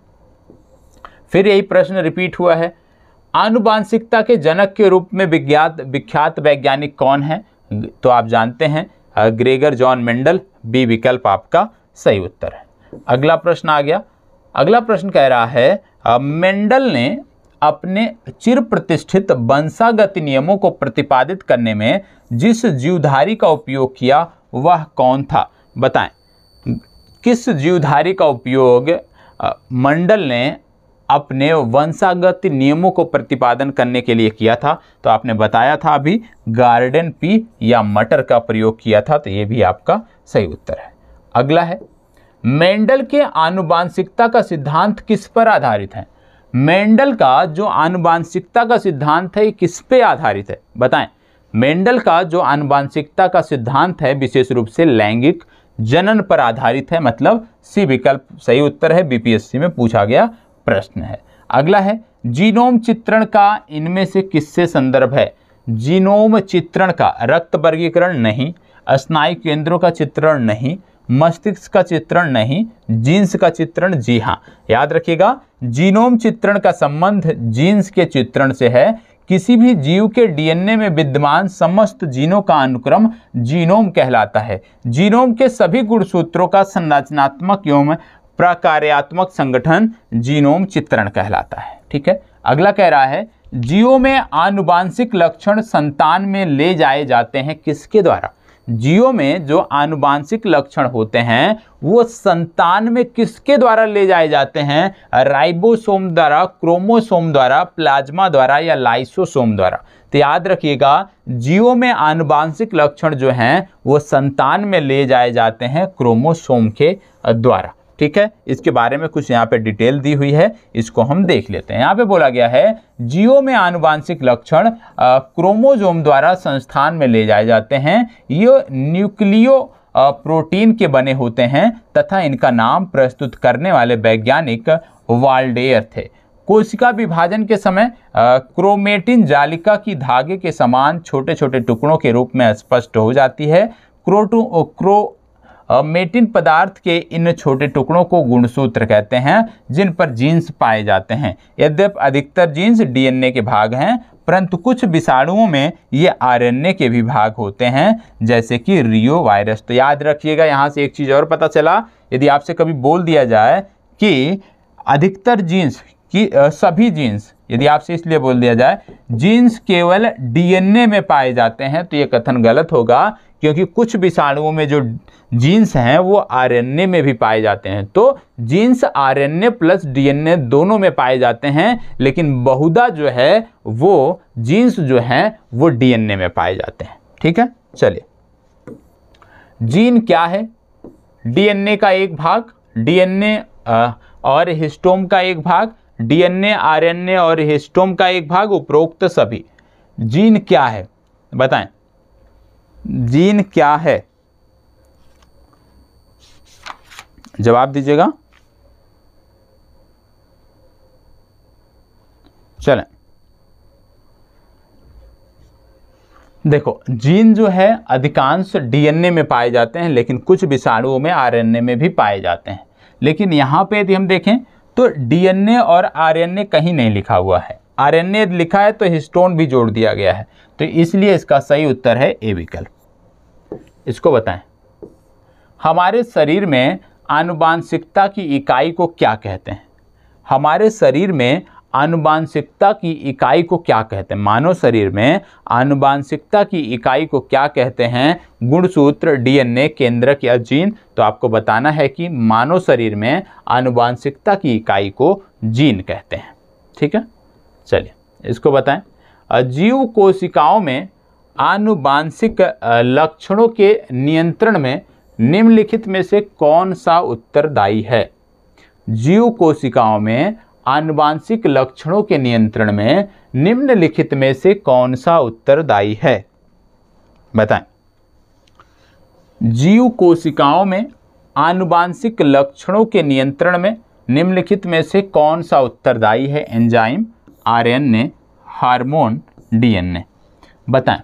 फिर यही प्रश्न रिपीट हुआ है, आनुवांशिकता के जनक के रूप में विख्यात वैज्ञानिक कौन है? तो आप जानते हैं ग्रेगर जॉन मेंडल, बी विकल्प आपका सही उत्तर है। अगला प्रश्न आ गया। अगला प्रश्न कह रहा है, मेंडल ने अपने चिर प्रतिष्ठित वंशागत नियमों को प्रतिपादित करने में जिस जीवधारी का उपयोग किया वह कौन था? बताएं, किस जीवधारी का उपयोग मेंडल ने अपने वंशागत नियमों को प्रतिपादन करने के लिए किया था? तो आपने बताया था अभी, गार्डन पी या मटर का प्रयोग किया था। तो ये भी आपका सही उत्तर है। अगला है, मेंडल के आनुवांशिकता का सिद्धांत किस पर आधारित है? मेंडल का जो आनुवांशिकता का सिद्धांत है ये किस पे आधारित है? बताएं। मेंडल का जो आनुवांशिकता का सिद्धांत है विशेष रूप से लैंगिक जनन पर आधारित है, मतलब सी विकल्प सही उत्तर है, बीपीएससी में पूछा गया प्रश्न है। अगला है, जीनोम चित्रण का इनमें से किससे संदर्भ है? जीनोम चित्रण का रक्त वर्गीकरण नहीं, स्नायु केंद्रों का चित्रण नहीं, मस्तिष्क का चित्रण नहीं, जीन्स का चित्रण जी हाँ। याद रखिएगा, जीनोम चित्रण का संबंध जीन्स के चित्रण से है। किसी भी जीव के डीएनए में विद्यमान समस्त जीनों का अनुक्रम जीनोम कहलाता है। जीनोम के सभी गुणसूत्रों का संरचनात्मक एवं प्रकार्यात्मक संगठन जीनोम चित्रण कहलाता है, ठीक है। अगला कह रहा है, जीवों में आनुवांशिक लक्षण संतान में ले जाए जाते हैं किसके द्वारा? जीवों में जो आनुवांशिक लक्षण होते हैं वो संतान में किसके द्वारा ले जाए जाते हैं? राइबोसोम द्वारा, क्रोमोसोम द्वारा, प्लाज्मा द्वारा या लाइसोसोम द्वारा। तो याद रखिएगा, जीवों में आनुवांशिक लक्षण जो हैं वो संतान में ले जाए जाते हैं क्रोमोसोम के द्वारा। ठीक है, इसके बारे में कुछ यहाँ पे डिटेल दी हुई है, इसको हम देख लेते हैं। यहाँ पे बोला गया है जीवों में आनुवांशिक लक्षण क्रोमोसोम द्वारा संस्थान में ले जाए जाते हैं। ये न्यूक्लियो प्रोटीन के बने होते हैं तथा इनका नाम प्रस्तुत करने वाले वैज्ञानिक वाल्डेयर थे। कोशिका विभाजन के समय क्रोमेटिन जालिका की धागे के समान छोटे छोटे टुकड़ों के रूप में स्पष्ट हो जाती है। क्रोमेटिन पदार्थ के इन छोटे टुकड़ों को गुणसूत्र कहते हैं, जिन पर जीन्स पाए जाते हैं। यद्यपि अधिकतर जीन्स डीएनए के भाग हैं, परंतु कुछ विषाणुओं में ये आरएनए के भी भाग होते हैं, जैसे कि रियो वायरस। तो याद रखिएगा, यहाँ से एक चीज़ और पता चला, यदि आपसे कभी बोल दिया जाए कि अधिकतर जीन्स कि सभी जीन्स, यदि आपसे इसलिए बोल दिया जाए जीन्स केवल डीएनए में पाए जाते हैं, तो ये कथन गलत होगा, क्योंकि कुछ विषाणुओं में जो जीन्स हैं वो आरएनए में भी पाए जाते हैं। तो जीन्स आरएनए प्लस डीएनए दोनों में पाए जाते हैं, लेकिन बहुधा जो है वो जीन्स जो हैं वो डीएनए में पाए जाते हैं। ठीक है, चलिए, जीन क्या है? डीएनए का एक भाग, डीएनए और हिस्टोम का एक भाग, डीएनए, आरएनए और हिस्टोम का एक भाग, उपरोक्त सभी। जीन क्या है बताएं? जीन क्या है? जवाब दीजिएगा। चलें, देखो, जीन जो है अधिकांश डीएनए में पाए जाते हैं, लेकिन कुछ विषाणुओं में आरएनए में भी पाए जाते हैं। लेकिन यहाँ पे यदि हम देखें तो डीएनए और आरएनए कहीं नहीं लिखा हुआ है। आरएनए लिखा है तो हिस्टोन भी जोड़ दिया गया है, तो इसलिए इसका सही उत्तर है ए विकल्प। इसको बताएं, हमारे शरीर में आनुवांशिकता की इकाई को क्या कहते हैं? हमारे शरीर में आनुवांशिकता की इकाई को क्या कहते हैं? मानव शरीर में आनुवांशिकता की इकाई को क्या कहते हैं? गुणसूत्र, डीएनए, केंद्रक या जीन? तो आपको बताना है कि मानव शरीर में आनुवांशिकता की इकाई को जीन कहते हैं। ठीक है, चलिए इसको बताएं। जीव कोशिकाओं में आनुवांशिक लक्षणों के नियंत्रण में निम्नलिखित में से कौन सा उत्तरदायी है? जीव कोशिकाओं में आनुवांशिक लक्षणों के नियंत्रण में निम्नलिखित में से कौन सा उत्तरदायी है? बताएं। जीव कोशिकाओं में आनुवांशिक लक्षणों के नियंत्रण में निम्नलिखित में से कौन सा उत्तरदायी है? Enzyme, RNA, hormone, DNA? बताएं।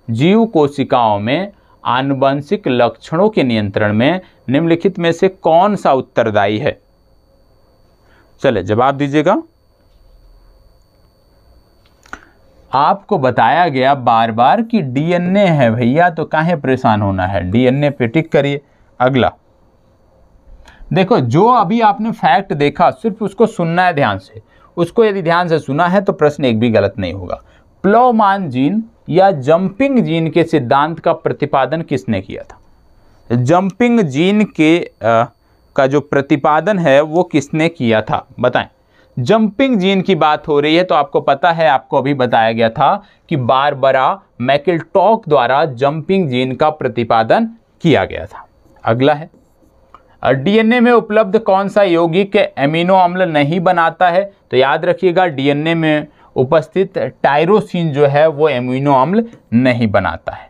जीव कोशिकाओं में आनुवंशिक लक्षणों के नियंत्रण में निम्नलिखित में से कौन सा उत्तरदायी है? चले जवाब दीजिएगा। आपको बताया गया बार बार कि डीएनए है भैया, तो काहे परेशान होना है, डीएनए पे टिक करिए। अगला देखो, जो अभी आपने फैक्ट देखा सिर्फ उसको सुनना है ध्यान से। उसको यदि ध्यान से सुना है तो प्रश्न एक भी गलत नहीं होगा। प्लवमान जीन या जंपिंग जीन के सिद्धांत का प्रतिपादन किसने किया था? जंपिंग जीन के का जो प्रतिपादन है वो किसने किया था? बताएं। जंपिंग जीन की बात हो रही है तो आपको पता है, आपको अभी बताया गया था कि बारबरा मैकिलटॉक द्वारा जंपिंग जीन का प्रतिपादन किया गया था। अगला है, डीएनए में उपलब्ध कौन सा यौगिक एमिनो अम्ल नहीं बनाता है? तो याद रखिएगा, डीएनए में उपस्थित टायरोसिन जो है वो एमिनो अम्ल नहीं बनाता है।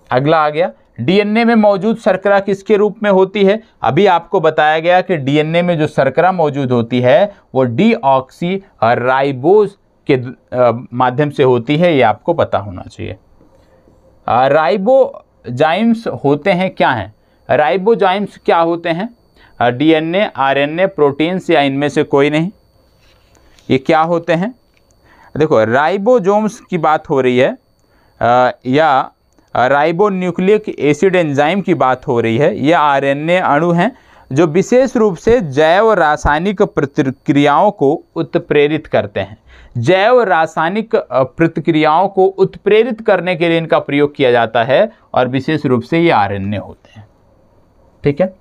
अगला आ गया, डीएनए में मौजूद शर्करा किसके रूप में होती है? अभी आपको बताया गया कि डीएनए में जो शर्करा मौजूद होती है वो डीऑक्सी राइबोज के माध्यम से होती है, ये आपको पता होना चाहिए। राइबोजाइम्स होते हैं क्या हैं? राइबोजाइम्स क्या होते हैं? डीएनए, आरएनए, प्रोटीन्स या इनमें से कोई नहीं? ये क्या होते हैं? देखो, राइबोसोम्स की बात हो रही है या राइबोन्यूक्लिक एसिड एंजाइम की बात हो रही है। ये आरएनए अणु हैं जो विशेष रूप से जैव रासायनिक प्रतिक्रियाओं को उत्प्रेरित करते हैं। जैव रासायनिक प्रतिक्रियाओं को उत्प्रेरित करने के लिए इनका प्रयोग किया जाता है और विशेष रूप से ये आरएनए होते हैं। ठीक है,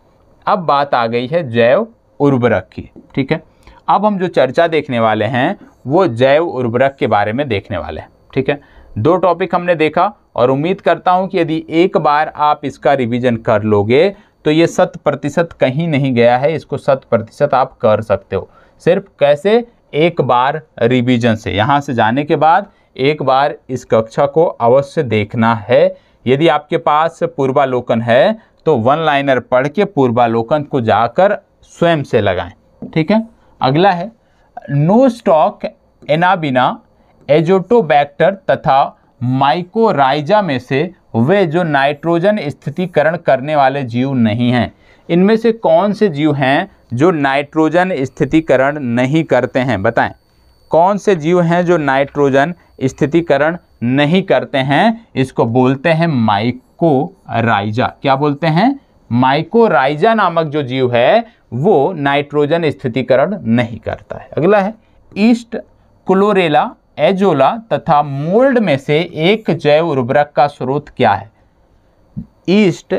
अब बात आ गई है जैव उर्वरक की। ठीक है, अब हम जो चर्चा देखने वाले हैं वो जैव उर्वरक के बारे में देखने वाले हैं। ठीक है, 2 टॉपिक हमने देखा और उम्मीद करता हूं कि यदि एक बार आप इसका रिवीजन कर लोगे तो ये 100% कहीं नहीं गया है, इसको 100% आप कर सकते हो। सिर्फ कैसे? एक बार रिवीजन से। यहाँ से जाने के बाद एक बार इस कक्षा को अवश्य देखना है। यदि आपके पास पूर्वालोकन है तो 1 लाइनर पढ़ के पूर्वालोकन को जाकर स्वयं से लगाएं। ठीक है, अगला है नोस्टॉक एनाबिना एजोटोबैक्टर तथा माइकोराइजा में से वे जो नाइट्रोजन स्थितीकरण करने वाले जीव नहीं हैं। इनमें से कौन से जीव हैं जो नाइट्रोजन स्थितीकरण नहीं करते हैं? बताएं, कौन से जीव हैं जो नाइट्रोजन स्थितीकरण नहीं करते हैं? इसको बोलते हैं माइकोराइजा। क्या बोलते हैं? माइकोराइजा नामक जो जीव है वो नाइट्रोजन स्थितीकरण नहीं करता है। अगला है ईस्ट क्लोरेला एजोला तथा मोल्ड में से एक जैव उर्वरक का स्रोत क्या है? ईस्ट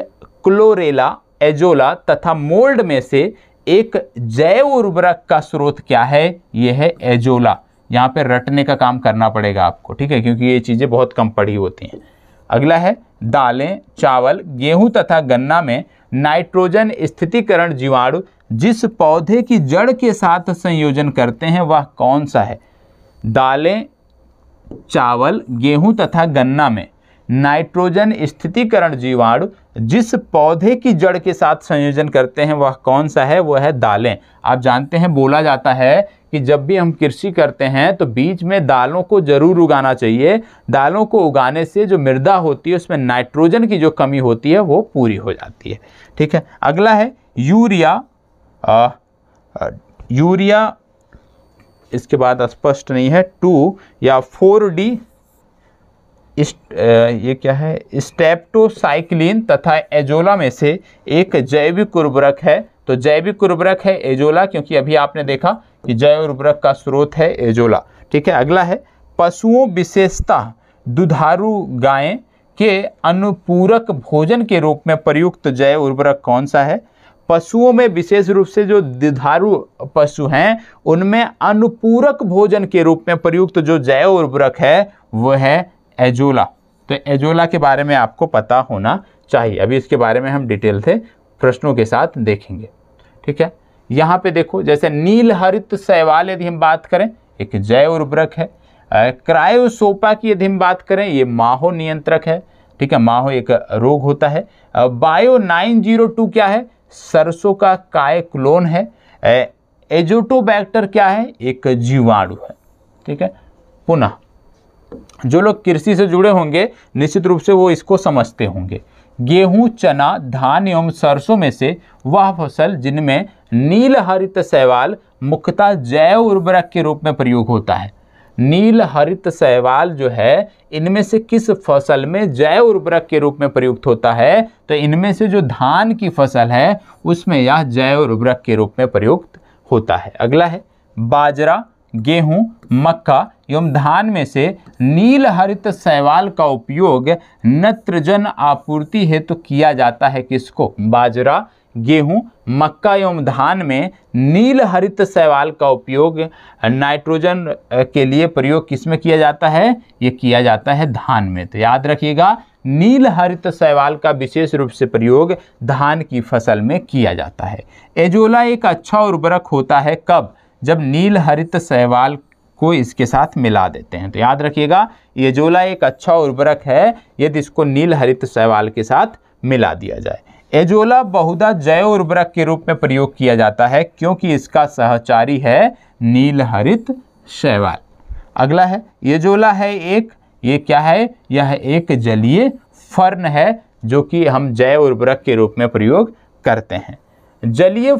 क्लोरेला एजोला तथा मोल्ड में से एक जैव उर्वरक का स्रोत क्या है? यह है एजोला। यहाँ पे रटने का काम करना पड़ेगा आपको, ठीक है, क्योंकि ये चीज़ें बहुत कम पढ़ी होती हैं। अगला है दालें, चावल, गेहूं तथा गन्ना में नाइट्रोजन स्थितीकरण जीवाणु जिस पौधे की जड़ के साथ संयोजन करते हैं वह कौन सा है? दालें, चावल, गेहूं तथा गन्ना में नाइट्रोजन स्थितीकरण जीवाणु जिस पौधे की जड़ के साथ संयोजन करते हैं वह कौन सा है? वह है दालें। आप जानते हैं, बोला जाता है कि जब भी हम कृषि करते हैं तो बीच में दालों को जरूर उगाना चाहिए। दालों को उगाने से जो मृदा होती है उसमें नाइट्रोजन की जो कमी होती है वो पूरी हो जाती है। ठीक है, अगला है यूरिया। यूरिया इसके बाद स्पष्ट नहीं है, 2 या 4D ये क्या है? स्टेप्टोसाइक्लिन तथा एजोला में से एक जैविक उर्वरक है। तो जैविक उर्वरक है एजोला, क्योंकि अभी आपने देखा कि जैव उर्वरक का स्रोत है एजोला। ठीक है, अगला है पशुओं विशेषतः दुधारू गायें के अनुपूरक भोजन के रूप में प्रयुक्त जैव उर्वरक कौन सा है? पशुओं में विशेष रूप से जो दुधारू पशु हैं उनमें अनुपूरक भोजन के रूप में प्रयुक्त जो जैव उर्वरक है वह है एजोला। तो एजोला के बारे में आपको पता होना चाहिए। अभी इसके बारे में हम डिटेल से प्रश्नों के साथ देखेंगे। ठीक है, यहाँ पे देखो, जैसे नील हरित शैवाल यदि हम बात करें एक जैव उर्वरक है। क्रायोसोपा की यदि हम बात करें ये माहो नियंत्रक है। ठीक है, माहो एक रोग होता है। बायो 902 क्या है? सरसों का कायक्लोन है। एजोटोबैक्टर क्या है? एक जीवाणु है। ठीक है, पुनः जो लोग कृषि से जुड़े होंगे निश्चित रूप से वो इसको समझते होंगे। गेहूं, चना, धान एवं सरसों में से वह फसल जिनमें नील हरित शैवाल मुख्यतः जैव उर्वरक के रूप में प्रयोग होता है। नील हरित शैवाल जो है इनमें से किस फसल में जैव उर्वरक के रूप में प्रयुक्त होता है? तो इनमें से जो धान की फसल है उसमें यह जैव उर्वरक के रूप में प्रयुक्त होता है। अगला है बाजरा, गेहूं, मक्का एवं धान में से नील हरित शैवाल का उपयोग नत्रजन आपूर्ति हेतु किया जाता है। किसको? बाजरा, गेहूं, मक्का एवं धान में नील हरित शैवाल का उपयोग नाइट्रोजन के लिए प्रयोग किसमें किया जाता है? ये किया जाता है धान में। तो याद रखिएगा, नील हरित शैवाल का विशेष रूप से प्रयोग धान की फसल में किया जाता है। एजोला एक अच्छा उर्वरक होता है कब? जब नील हरित शैवाल को इसके साथ मिला देते हैं। तो याद रखिएगा, एजोला एक अच्छा उर्वरक है यदि इसको नील हरित शैवाल के साथ मिला दिया जाए। एजोला बहुधा जैव उर्वरक के रूप में प्रयोग किया जाता है क्योंकि इसका सहचारी है नील हरित शैवाल। अगला है एजोला है एक, ये क्या है? यह एक जलीय फर्न है जो कि हम जैव उर्वरक के रूप में प्रयोग करते हैं। जलीय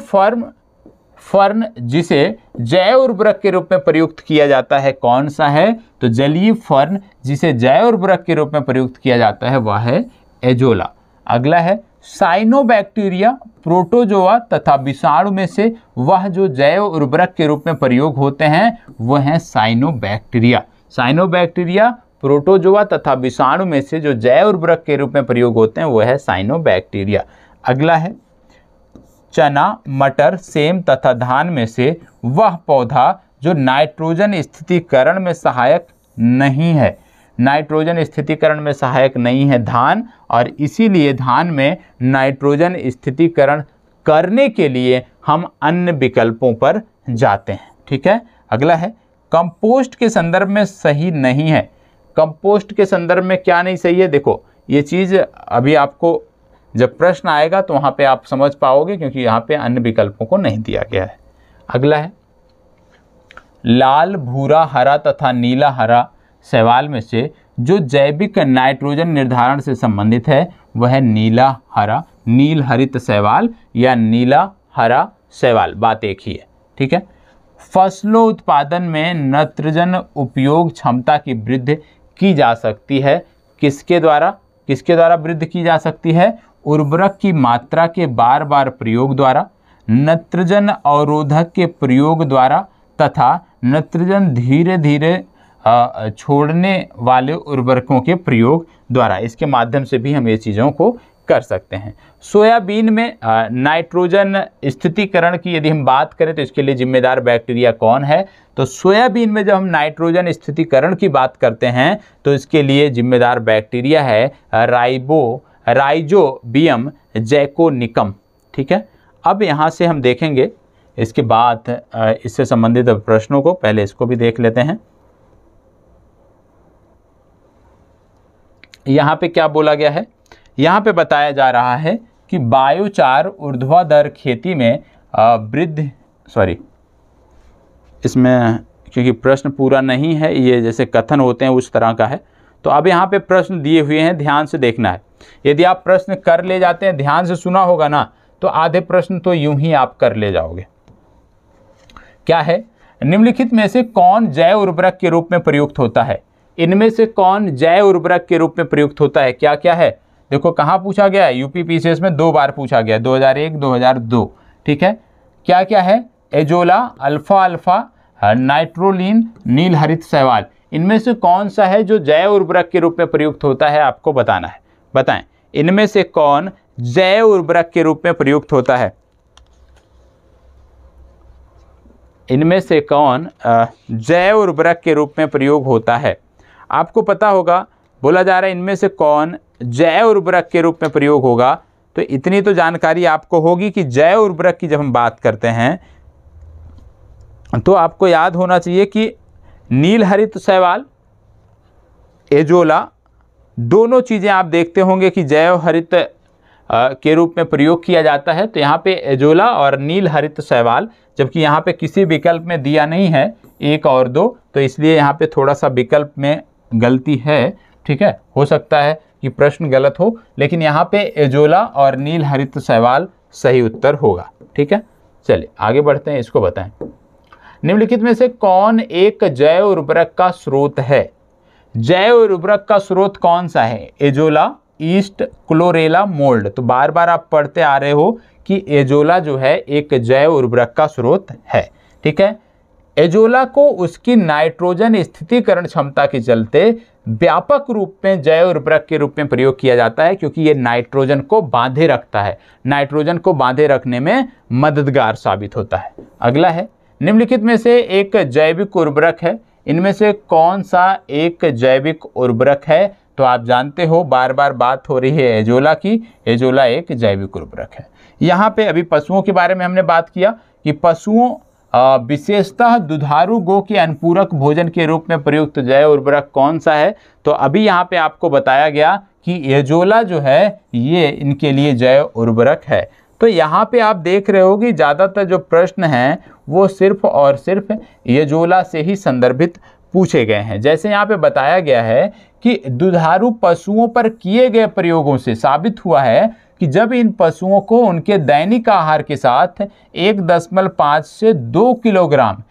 फर्न जिसे जैव उर्वरक के रूप में प्रयुक्त किया जाता है कौन सा है? तो जलीय फर्न जिसे जैव उर्वरक के रूप में प्रयुक्त किया जाता है वह है एजोला। अगला है साइनोबैक्टीरिया, प्रोटोजोआ तथा विषाणु में से वह जो जैव उर्वरक के रूप में प्रयोग होते हैं वह है साइनोबैक्टीरिया। साइनोबैक्टीरिया, प्रोटोजोआ तथा विषाणु में से जो जैव उर्वरक के रूप में प्रयोग होते हैं वह है साइनोबैक्टीरिया। अगला है चना, मटर, सेम तथा धान में से वह पौधा जो नाइट्रोजन स्थितीकरण में सहायक नहीं है। नाइट्रोजन स्थितीकरण में सहायक नहीं है धान, और इसीलिए धान में नाइट्रोजन स्थितीकरण करने के लिए हम अन्य विकल्पों पर जाते हैं। ठीक है। अगला है कंपोस्ट के संदर्भ में सही नहीं है। कंपोस्ट के संदर्भ में क्या नहीं सही है? देखो ये चीज़ अभी आपको जब प्रश्न आएगा तो वहाँ पे आप समझ पाओगे, क्योंकि यहाँ पे अन्य विकल्पों को नहीं दिया गया है। अगला है लाल, भूरा, हरा तथा नीला हरा शैवाल में से जो जैविक नाइट्रोजन निर्धारण से संबंधित है वह है नीला हरा, नील हरित शैवाल या नीला हरा शैवाल, बात एक ही है। ठीक है। फसलों उत्पादन में नाइट्रोजन उपयोग क्षमता की वृद्धि की जा सकती है। किसके द्वारा वृद्धि की जा सकती है? उर्वरक की मात्रा के बार बार प्रयोग द्वारा, नाइट्रोजन अवरोधक के प्रयोग द्वारा तथा नाइट्रोजन धीरे धीरे छोड़ने वाले उर्वरकों के प्रयोग द्वारा। इसके माध्यम से भी हम ये चीज़ों को कर सकते हैं। सोयाबीन में नाइट्रोजन स्थितीकरण की यदि हम बात करें तो इसके लिए जिम्मेदार बैक्टीरिया कौन है? तो सोयाबीन में जब हम नाइट्रोजन स्थितीकरण की बात करते हैं तो इसके लिए जिम्मेदार बैक्टीरिया है राइजोबियम जैकोनिकम। ठीक है। अब यहाँ से हम देखेंगे इसके बाद इससे संबंधित प्रश्नों को, पहले इसको भी देख लेते हैं। यहाँ पे क्या बोला गया है? यहाँ पे बताया जा रहा है कि बायोचार ऊर्ध्वाधर खेती में इसमें क्योंकि प्रश्न पूरा नहीं है, ये जैसे कथन होते हैं उस तरह का है, तो अब यहाँ पे प्रश्न दिए हुए हैं, ध्यान से देखना है। यदि आप प्रश्न कर ले जाते हैं, ध्यान से सुना होगा ना, तो आधे प्रश्न तो यूं ही आप कर ले जाओगे। क्या है? निम्नलिखित में से कौन जैव उर्वरक के रूप में प्रयुक्त होता है? इनमें से कौन जैव उर्वरक के रूप में प्रयुक्त होता है? क्या क्या है? देखो कहाँ पूछा गया है? यूपीपीसीएस में 2 बार पूछा गया, 2001, 2002। ठीक है। क्या क्या है? एजोला, अल्फा, नाइट्रोलिन, नील हरित शैवाल। इनमें से कौन सा है जो जैव उर्वरक के रूप में प्रयुक्त होता है? आपको बताना है। बताएं, इनमें से कौन जैव उर्वरक के रूप में प्रयुक्त होता है? इनमें से कौन जैव उर्वरक के रूप में प्रयोग होता है? आपको पता होगा, बोला जा रहा है इनमें से कौन जैव उर्वरक के रूप में प्रयोग होगा, तो इतनी तो जानकारी आपको होगी कि जैव उर्वरक की जब हम बात करते हैं तो आपको याद होना चाहिए कि नील हरित शैवाल, एजोला, दोनों चीज़ें आप देखते होंगे कि जैव हरित के रूप में प्रयोग किया जाता है। तो यहाँ पे एजोला और नील हरित शैवाल, जबकि यहाँ पे किसी विकल्प में दिया नहीं है 1 और 2, तो इसलिए यहाँ पे थोड़ा सा विकल्प में गलती है। ठीक है, हो सकता है कि प्रश्न गलत हो, लेकिन यहाँ पे एजोला और नील हरित शैवाल सही उत्तर होगा। ठीक है, चलिए आगे बढ़ते हैं, इसको बताएं। निम्नलिखित में से कौन एक जैव उर्वरक का स्रोत है? जैव उर्वरक का स्रोत कौन सा है? Azolla, east, chlorella, mould. तो बार बार आप पढ़ते आ रहे हो कि एजोला जो है एक जैव उर्वरक का स्रोत है। ठीक है, एजोला को उसकी नाइट्रोजन स्थितीकरण क्षमता के चलते व्यापक रूप में जैव उर्वरक के रूप में प्रयोग किया जाता है, क्योंकि ये नाइट्रोजन को बांधे रखता है, नाइट्रोजन को बांधे रखने में मददगार साबित होता है। अगला है, निम्नलिखित में से एक जैविक उर्वरक है, इनमें से कौन सा एक जैविक उर्वरक है? तो आप जानते हो बार बार बात हो रही है एजोला की, एजोला एक जैविक उर्वरक है। यहाँ पे अभी पशुओं के बारे में हमने बात किया कि पशुओं विशेषतः दुधारू गो के अनुपूरक भोजन के रूप में प्रयुक्त जैव उर्वरक कौन सा है? तो अभी यहाँ पे आपको बताया गया कि एजोला जो है ये इनके लिए जैव उर्वरक है। तो यहाँ पे आप देख रहे हो कि ज़्यादातर जो प्रश्न हैं वो सिर्फ और सिर्फ एजोला से ही संदर्भित पूछे गए हैं। जैसे यहाँ पे बताया गया है कि दुधारू पशुओं पर किए गए प्रयोगों से साबित हुआ है कि जब इन पशुओं को उनके दैनिक आहार के साथ 1.5 से 2 किलोग्राम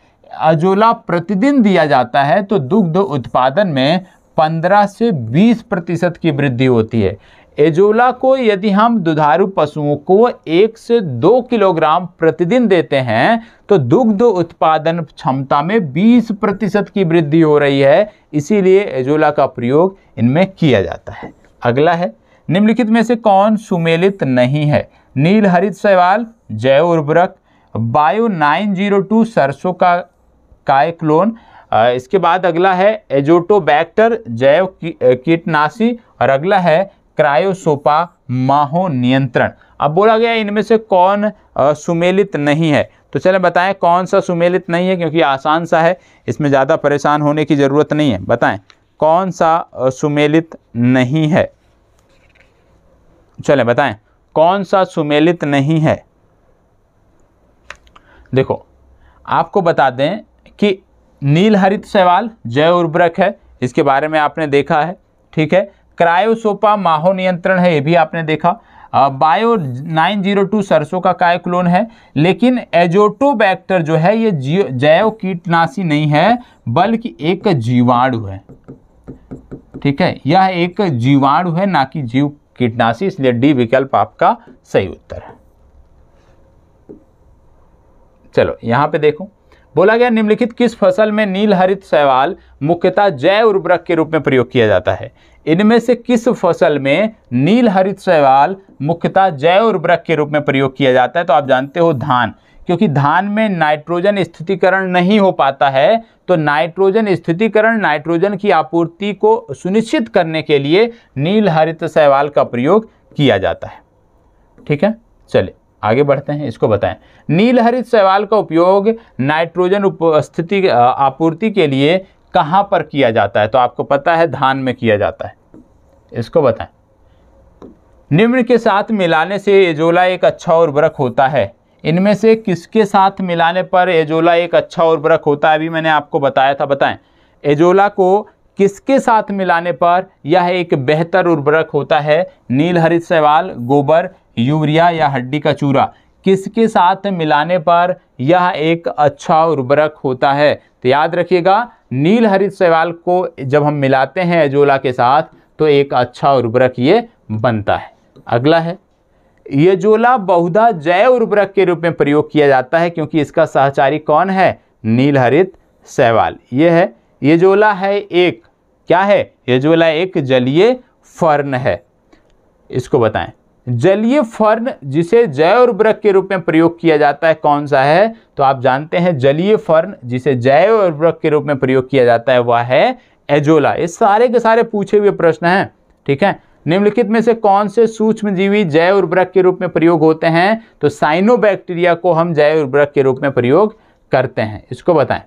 एजोला प्रतिदिन दिया जाता है तो दुग्ध उत्पादन में 15 से 20% की वृद्धि होती है। एजोला को यदि हम दुधारू पशुओं को 1 से 2 किलोग्राम प्रतिदिन देते हैं तो दुग्ध उत्पादन क्षमता में 20% की वृद्धि हो रही है, इसीलिए एजोला का प्रयोग इनमें किया जाता है। अगला है, निम्नलिखित में से कौन सुमेलित नहीं है? नील हरित शैवाल, जैव उर्वरक, बायो 902 सरसों का कायक्लोन, इसके बाद अगला है एजोटोबैक्टर जैव कीटनाशी, और अगला है क्रायोसोपा माहो नियंत्रण। अब बोला गया इनमें से कौन सुमेलित नहीं है, तो चलें बताएं कौन सा सुमेलित नहीं है, क्योंकि आसान सा है, इसमें ज़्यादा परेशान होने की ज़रूरत नहीं है। बताएं कौन सा सुमेलित नहीं है, चलें बताएं कौन सा सुमेलित नहीं है। देखो आपको बता दें कि नील हरित शैवाल जैव उर्वरक है, इसके बारे में आपने देखा है, ठीक है। क्रायोसोपा माहो नियंत्रण है, ये भी आपने देखा। बायो 902 सरसों का कायक्लोन है, लेकिन एजोटोबैक्टर जो है ये जैव कीटनाशी नहीं है बल्कि एक जीवाणु है, ठीक है। यह एक जीवाणु है, ना कि जीव कीटनाशी, इसलिए डी विकल्प आपका सही उत्तर है। चलो यहाँ पे देखो, बोला गया निम्नलिखित किस फसल में नील हरित शैवाल मुख्यतः जैव उर्वरक के रूप में प्रयोग किया जाता है? इनमें से किस फसल में नील हरित शैवाल मुख्यतः जैव उर्वरक के रूप में प्रयोग किया जाता है? तो आप जानते हो धान, क्योंकि धान में नाइट्रोजन स्थितीकरण नहीं हो पाता है, तो नाइट्रोजन स्थितीकरण, नाइट्रोजन की आपूर्ति को सुनिश्चित करने के लिए नील हरित शैवाल का प्रयोग किया जाता है, ठीक है। चलिए आगे बढ़ते हैं, इसको बताएं। नील हरित शैवाल का उपयोग नाइट्रोजन उपस्थिति आपूर्ति के लिए कहाँ पर किया जाता है? तो आपको पता है धान में किया जाता है, इसको बताएं। निम्न के साथ मिलाने से एजोला एक अच्छा उर्वरक होता है, इनमें से किसके साथ मिलाने पर एजोला एक अच्छा उर्वरक होता है? अभी मैंने आपको बताया था, बताएं एजोला को किसके साथ मिलाने पर यह एक बेहतर उर्वरक होता है? नील हरित शैवाल, गोबर, यूरिया या हड्डी का चूरा, किसके साथ मिलाने पर यह एक अच्छा उर्वरक होता है? तो याद रखिएगा, नील हरित शैवाल को जब हम मिलाते हैं एजोला के साथ तो एक अच्छा उर्वरक ये बनता है। अगला है, एजोला बहुधा जैव उर्वरक के रूप में प्रयोग किया जाता है क्योंकि इसका सहचारी कौन है? नील हरित शैवाल। ये है एजोला है एक, क्या है? एजोला एक जलीय फर्न है, इसको बताएं। जलीय फर्न जिसे जैव उर्वरक के रूप में प्रयोग किया जाता है कौन सा है? तो आप जानते हैं जलीय फर्न जिसे जैव उर्वरक के रूप में प्रयोग किया जाता है वह है एजोला। ये सारे के सारे पूछे हुए प्रश्न हैं, ठीक है। निम्नलिखित में से कौन से सूक्ष्मजीवी जैव उर्वरक के रूप में प्रयोग होते हैं? तो साइनोबैक्टीरिया को हम जैव उर्वरक के रूप में प्रयोग करते हैं, इसको बताएं।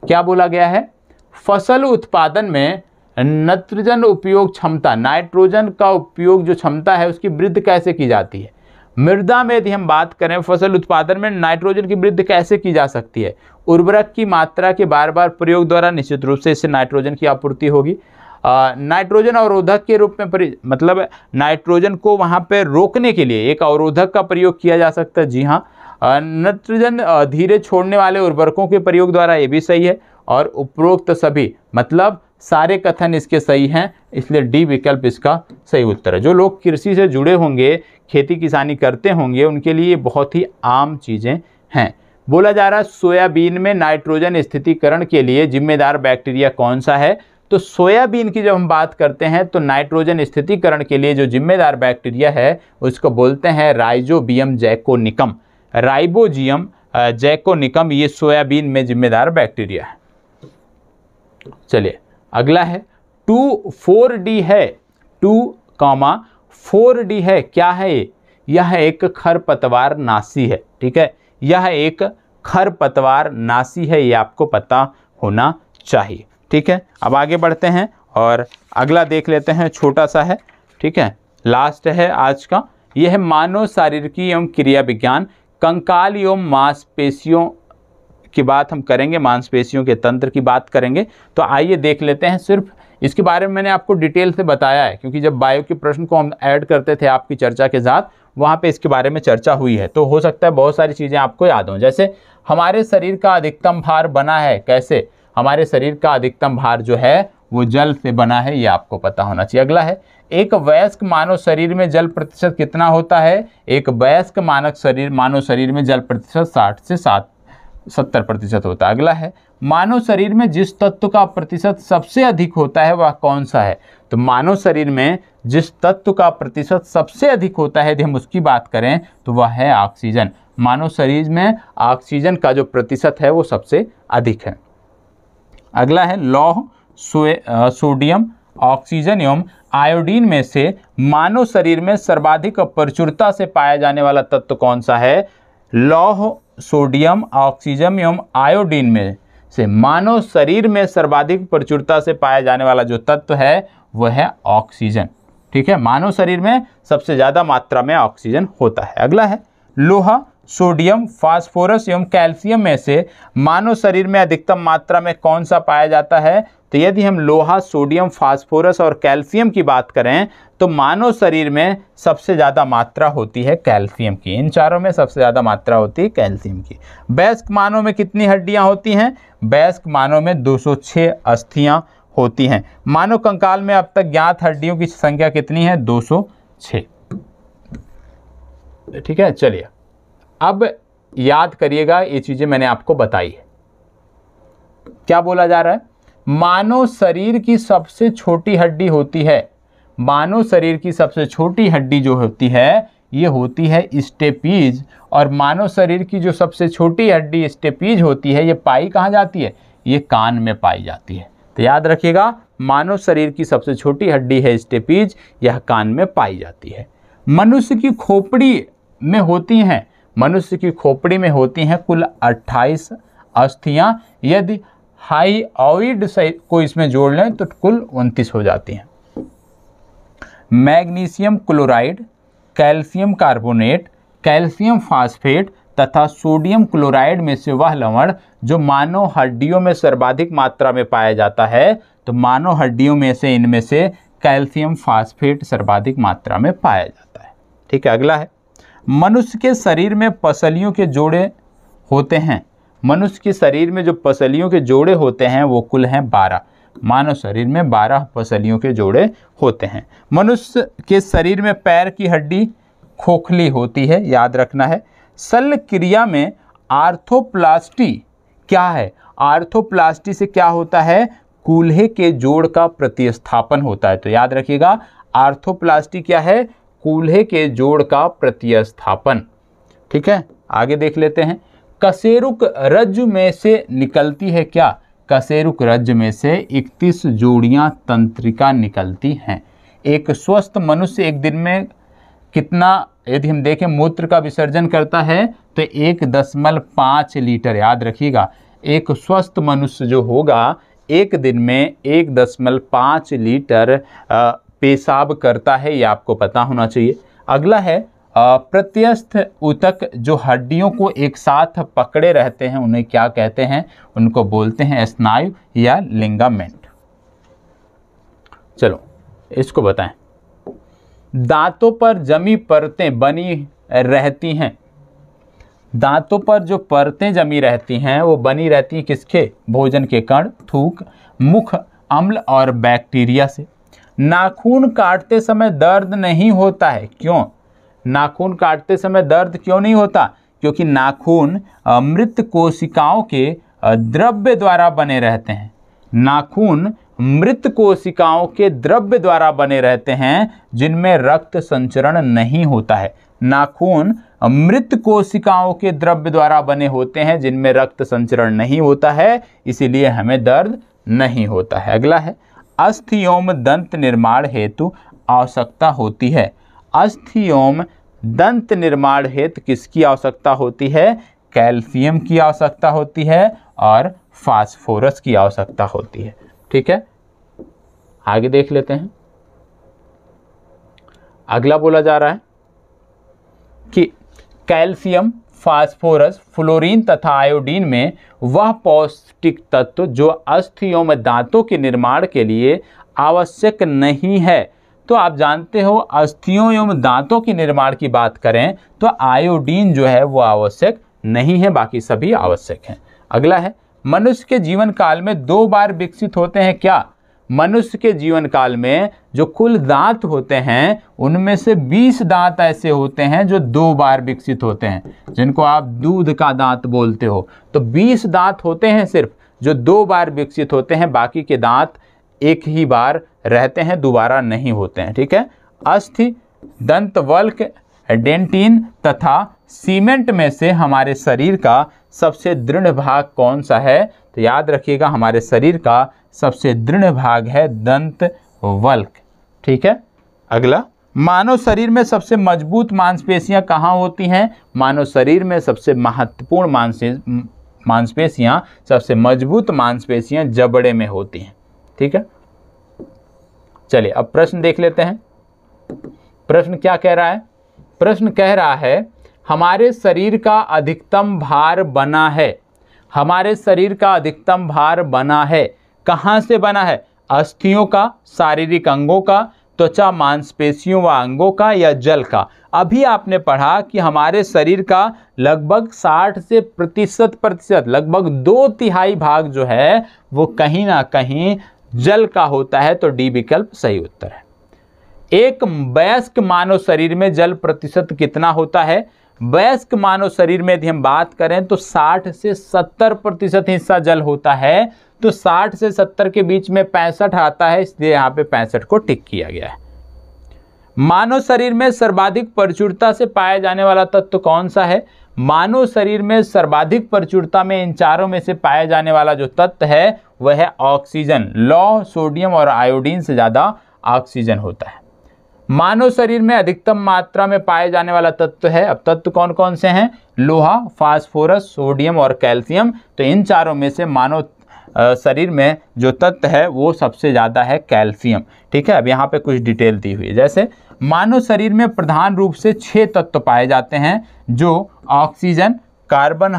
क्या बोला गया है? फसल उत्पादन में नाइट्रोजन उपयोग क्षमता, नाइट्रोजन का उपयोग जो क्षमता है उसकी वृद्धि कैसे की जाती है? मृदा में यदि हम बात करें फसल उत्पादन में नाइट्रोजन की वृद्धि कैसे की जा सकती है? उर्वरक की मात्रा के बार बार प्रयोग द्वारा निश्चित रूप से इससे नाइट्रोजन की आपूर्ति होगी। नाइट्रोजन अवरोधक के रूप में मतलब नाइट्रोजन को वहाँ पे रोकने के लिए एक अवरोधक का प्रयोग किया जा सकता है। जी हाँ, नाइट्रोजन धीरे छोड़ने वाले उर्वरकों के प्रयोग द्वारा, ये भी सही है। और उपरोक्त सभी मतलब सारे कथन इसके सही हैं, इसलिए डी विकल्प इसका सही उत्तर है। जो लोग कृषि से जुड़े होंगे, खेती किसानी करते होंगे, उनके लिए बहुत ही आम चीज़ें हैं। बोला जा रहा है सोयाबीन में नाइट्रोजन स्थितीकरण के लिए जिम्मेदार बैक्टीरिया कौन सा है? तो सोयाबीन की जब हम बात करते हैं तो नाइट्रोजन स्थितीकरण के लिए जो जिम्मेदार बैक्टीरिया है उसको बोलते हैं राइजोबियम जैकोनिकम। राइबोजियम जैकोनिकम ये सोयाबीन में जिम्मेदार बैक्टीरिया है। चलिए अगला है 2,4-D है, 2,4-D है, क्या है ये? यह एक खरपतवार नाशी है, ठीक है। यह एक खरपतवार नाशी है, ये आपको पता होना चाहिए, ठीक है। अब आगे बढ़ते हैं और अगला देख लेते हैं, छोटा सा है, ठीक है, लास्ट है आज का। यह है मानव शारीरिकी एवं क्रिया विज्ञान, कंकाल एवं मांसपेशियों की बात हम करेंगे, मांसपेशियों के तंत्र की बात करेंगे। तो आइए देख लेते हैं। सिर्फ इसके बारे में मैंने आपको डिटेल से बताया है क्योंकि जब बायो के प्रश्न को हम ऐड करते थे आपकी चर्चा के साथ, वहाँ पे इसके बारे में चर्चा हुई है, तो हो सकता है बहुत सारी चीज़ें आपको याद हों। जैसे हमारे शरीर का अधिकतम भार बना है कैसे? हमारे शरीर का अधिकतम भार जो है वो जल से बना है, ये आपको पता होना चाहिए। अगला है, एक वयस्क मानव शरीर में जल प्रतिशत कितना होता है? एक वयस्क मानव शरीर में जल प्रतिशत 60 से 70% होता है। अगला है, मानव शरीर में जिस तत्व का प्रतिशत सबसे अधिक होता है वह कौन सा है? तो मानव शरीर में जिस तत्व का प्रतिशत सबसे अधिक होता है, यदि हम उसकी बात करें तो वह है ऑक्सीजन। मानव शरीर में ऑक्सीजन का जो प्रतिशत है वो सबसे अधिक है। अगला है, लौह, सोडियम, ऑक्सीजन एवं आयोडीन में से मानव शरीर में सर्वाधिक प्रचुरता से पाया जाने वाला तत्व कौन सा है? लौह, सोडियम, ऑक्सीजन एवं आयोडीन में से मानव शरीर में सर्वाधिक प्रचुरता से पाया जाने वाला जो तत्व है वह है ऑक्सीजन। ठीक है, मानव शरीर में सबसे ज्यादा मात्रा में ऑक्सीजन होता है। अगला है, लोहा, सोडियम, फास्फोरस एवं कैल्शियम में से मानव शरीर में अधिकतम मात्रा में कौन सा पाया जाता है? तो यदि हम लोहा, सोडियम, फास्फोरस और कैल्शियम की बात करें तो मानव शरीर में सबसे ज़्यादा मात्रा होती है कैल्शियम की। इन चारों में सबसे ज़्यादा मात्रा होती है कैल्शियम की। वयस्क मानव में कितनी हड्डियां होती हैं? वयस्क मानव में 206 अस्थियां होती हैं। मानव कंकाल में अब तक ज्ञात हड्डियों की संख्या कितनी है? 206। ठीक है, चलिए अब याद करिएगा, ये चीजें मैंने आपको बताई है। क्या बोला जा रहा है? मानव शरीर की सबसे छोटी हड्डी होती है, मानव शरीर की सबसे छोटी हड्डी जो होती है ये होती है स्टेपीज। और मानव शरीर की जो सबसे छोटी हड्डी स्टेपीज होती है ये पाई कहाँ जाती है? ये कान में पाई जाती है। तो याद रखिएगा, मानव शरीर की सबसे छोटी हड्डी है स्टेपीज, यह कान में पाई जाती है। मनुष्य की खोपड़ी में होती हैं, मनुष्य की खोपड़ी में होती हैं कुल 28 अस्थियां। यदि हाइओइड को इसमें जोड़ लें तो कुल 29 हो जाती हैं। Magnesium chloride, calcium carbonate, calcium phosphate तथा सोडियम क्लोराइड में से वह लवण जो मानव हड्डियों में सर्वाधिक मात्रा में पाया जाता है, तो मानव हड्डियों में से इनमें से कैल्शियम फास्फेट सर्वाधिक मात्रा में पाया जाता है। ठीक है, अगला है, मनुष्य के शरीर में पसलियों के जोड़े होते हैं। मनुष्य के शरीर में जो पसलियों के जोड़े होते हैं वो कुल हैं 12। मानव शरीर में 12 पसलियों के जोड़े होते हैं। मनुष्य के शरीर में पैर की हड्डी खोखली होती है, याद रखना है। शल्य क्रिया में आर्थोप्लास्टी क्या है? आर्थोप्लास्टी से क्या होता है? कूल्हे के जोड़ का प्रतिस्थापन होता है। तो याद रखिएगा, आर्थोप्लास्टी क्या है? कूल्हे के जोड़ का प्रतिस्थापन। ठीक है, आगे देख लेते हैं। कशेरुक रज्जु में से निकलती है क्या? कशेरुक रज्जु में से 31 जोड़ियां तंत्रिका निकलती हैं। एक स्वस्थ मनुष्य एक दिन में कितना, यदि हम देखें, मूत्र का विसर्जन करता है तो 1.5 लीटर। याद रखिएगा, एक स्वस्थ मनुष्य जो होगा एक दिन में 1.5 लीटर पेशाब करता है, ये आपको पता होना चाहिए। अगला है, प्रत्यस्थ ऊतक जो हड्डियों को एक साथ पकड़े रहते हैं उन्हें क्या कहते हैं? उनको बोलते हैं स्नायु या लिगामेंट। चलो इसको बताएं। दांतों पर जमी परतें बनी रहती हैं। दांतों पर जो परतें जमी रहती हैं वो बनी रहती हैं किसके? भोजन के कण, थूक, मुख अम्ल और बैक्टीरिया से। नाखून काटते समय दर्द नहीं होता है, क्यों? नाखून काटते समय दर्द क्यों नहीं होता? क्योंकि नाखून मृत कोशिकाओं के द्रव्य द्वारा बने रहते हैं। नाखून मृत कोशिकाओं के द्रव्य द्वारा बने रहते हैं जिनमें रक्त संचरण नहीं होता है। नाखून मृत कोशिकाओं के द्रव्य द्वारा बने होते हैं जिनमें रक्त संचरण नहीं होता है, इसीलिए हमें दर्द नहीं होता है। अगला है, अस्थि एवं दंत निर्माण हेतु आवश्यकता होती है। अस्थि एवं दंत निर्माण हेतु किसकी आवश्यकता होती है? कैल्शियम की आवश्यकता होती है और फास्फोरस की आवश्यकता होती है। ठीक है, आगे देख लेते हैं। अगला बोला जा रहा है कि कैल्शियम, फास्फोरस, फ्लोरीन तथा आयोडीन में वह पौष्टिक तत्व जो अस्थि एवं दांतों के निर्माण के लिए आवश्यक नहीं है। तो आप जानते हो, अस्थियों एवं दांतों के निर्माण की बात करें तो आयोडीन जो है वो आवश्यक नहीं है, बाकी सभी आवश्यक हैं। अगला है, मनुष्य के जीवन काल में 2 बार विकसित होते हैं क्या? मनुष्य के जीवन काल में जो कुल दांत होते हैं उनमें से 20 दांत ऐसे होते हैं जो 2 बार विकसित होते हैं, जिनको आप दूध का दांत बोलते हो। तो 20 दांत होते हैं सिर्फ जो 2 बार विकसित होते हैं, बाकी के दांत एक ही बार रहते हैं, दोबारा नहीं होते हैं। ठीक है। अस्थि, दंतवल्क, डेंटिन तथा सीमेंट में से हमारे शरीर का सबसे दृढ़ भाग कौन सा है? तो याद रखिएगा हमारे शरीर का सबसे दृढ़ भाग है दंतवल्क। ठीक है। अगला, मानव शरीर में सबसे मजबूत मांसपेशियां कहाँ होती हैं? मानव शरीर में सबसे महत्वपूर्ण मांसपेशियां, सबसे मजबूत मांसपेशियां जबड़े में होती हैं। ठीक है। चलिए अब प्रश्न देख लेते हैं। प्रश्न क्या कह रहा है? प्रश्न कह रहा है हमारे शरीर का अधिकतम भार बना है। हमारे शरीर का अधिकतम भार बना है। कहाँ से बना है? अस्थियों का, शारीरिक अंगों का, त्वचा, मांसपेशियों व अंगों का, या जल का? अभी आपने पढ़ा कि हमारे शरीर का लगभग 60 से प्रतिशत लगभग 2/3 भाग जो है वो कहीं ना कहीं जल का होता है। तो डी विकल्प सही उत्तर है। एक वयस्क मानव शरीर में जल प्रतिशत कितना होता है? वयस्क मानव शरीर में यदि हम बात करें तो 60 से 70% हिस्सा जल होता है। तो 60 से 70 के बीच में 65 आता है, इसलिए यहाँ पे 65 को टिक किया गया है। मानव शरीर में सर्वाधिक प्रचुरता से पाया जाने वाला तत्व कौन सा है? मानव शरीर में सर्वाधिक प्रचुरता में इन चारों में से पाया जाने वाला जो तत्व है वह है ऑक्सीजन। लौह, सोडियम और आयोडीन से ज़्यादा ऑक्सीजन होता है। मानव शरीर में अधिकतम मात्रा में पाए जाने वाला तत्व है, अब तत्व कौन कौन से हैं? लोहा, फास्फोरस, सोडियम और कैल्शियम। तो इन चारों में से मानव शरीर में जो तत्व है वो सबसे ज़्यादा है कैल्शियम। ठीक है। अब यहाँ पे कुछ डिटेल दी हुई है। जैसे मानव शरीर में प्रधान रूप से 6 तत्व पाए जाते हैं जो oxygen, carbon,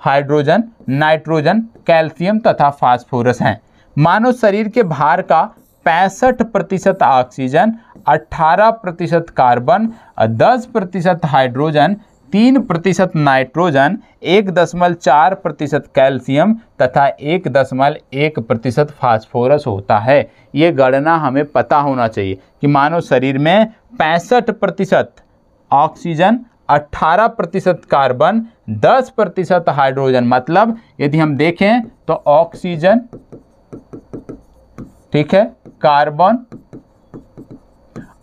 hydrogen, nitrogen, calcium तथा फास्फोरस हैं। मानव शरीर के भार का 65% oxygen, 18% carbon, 10% hydrogen, 3% nitrogen, 1.4% calcium तथा 1.1% फास्फोरस होता है। ये गणना हमें पता होना चाहिए कि मानव शरीर में 65% ऑक्सीजन, 18% कार्बन, 10% हाइड्रोजन, मतलब यदि हम देखें तो ऑक्सीजन, ठीक है, कार्बन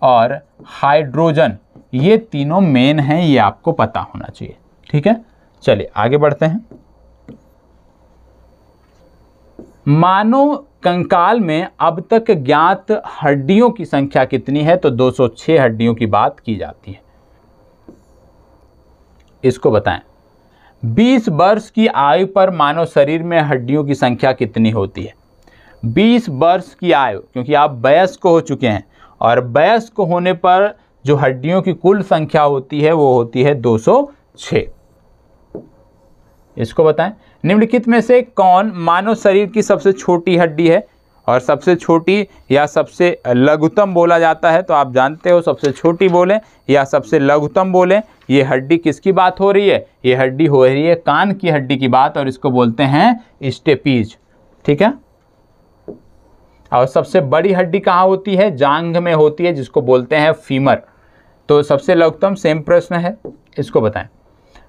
और हाइड्रोजन, ये तीनों मेन हैं, ये आपको पता होना चाहिए। ठीक है। चलिए आगे बढ़ते हैं। मानव कंकाल में अब तक ज्ञात हड्डियों की संख्या कितनी है? तो 206 हड्डियों की बात की जाती है। इसको बताएं। 20 वर्ष की आयु पर मानव शरीर में हड्डियों की संख्या कितनी होती है? 20 वर्ष की आयु, क्योंकि आप वयस्क हो चुके हैं, और वयस्क होने पर जो हड्डियों की कुल संख्या होती है वो होती है 206। इसको बताएं। निम्नलिखित में से कौन मानव शरीर की सबसे छोटी हड्डी है? और सबसे छोटी या सबसे लघुतम बोला जाता है, तो आप जानते हो सबसे छोटी बोले या सबसे लघुतम बोले, ये हड्डी किसकी बात हो रही है? ये हड्डी हो रही है कान की हड्डी की बात, और इसको बोलते हैं स्टेपीज। ठीक है। और सबसे बड़ी हड्डी कहाँ होती है? जांघ में होती है, जिसको बोलते हैं फीमर। तो सबसे लघुतम सेम प्रश्न है, इसको बताएं।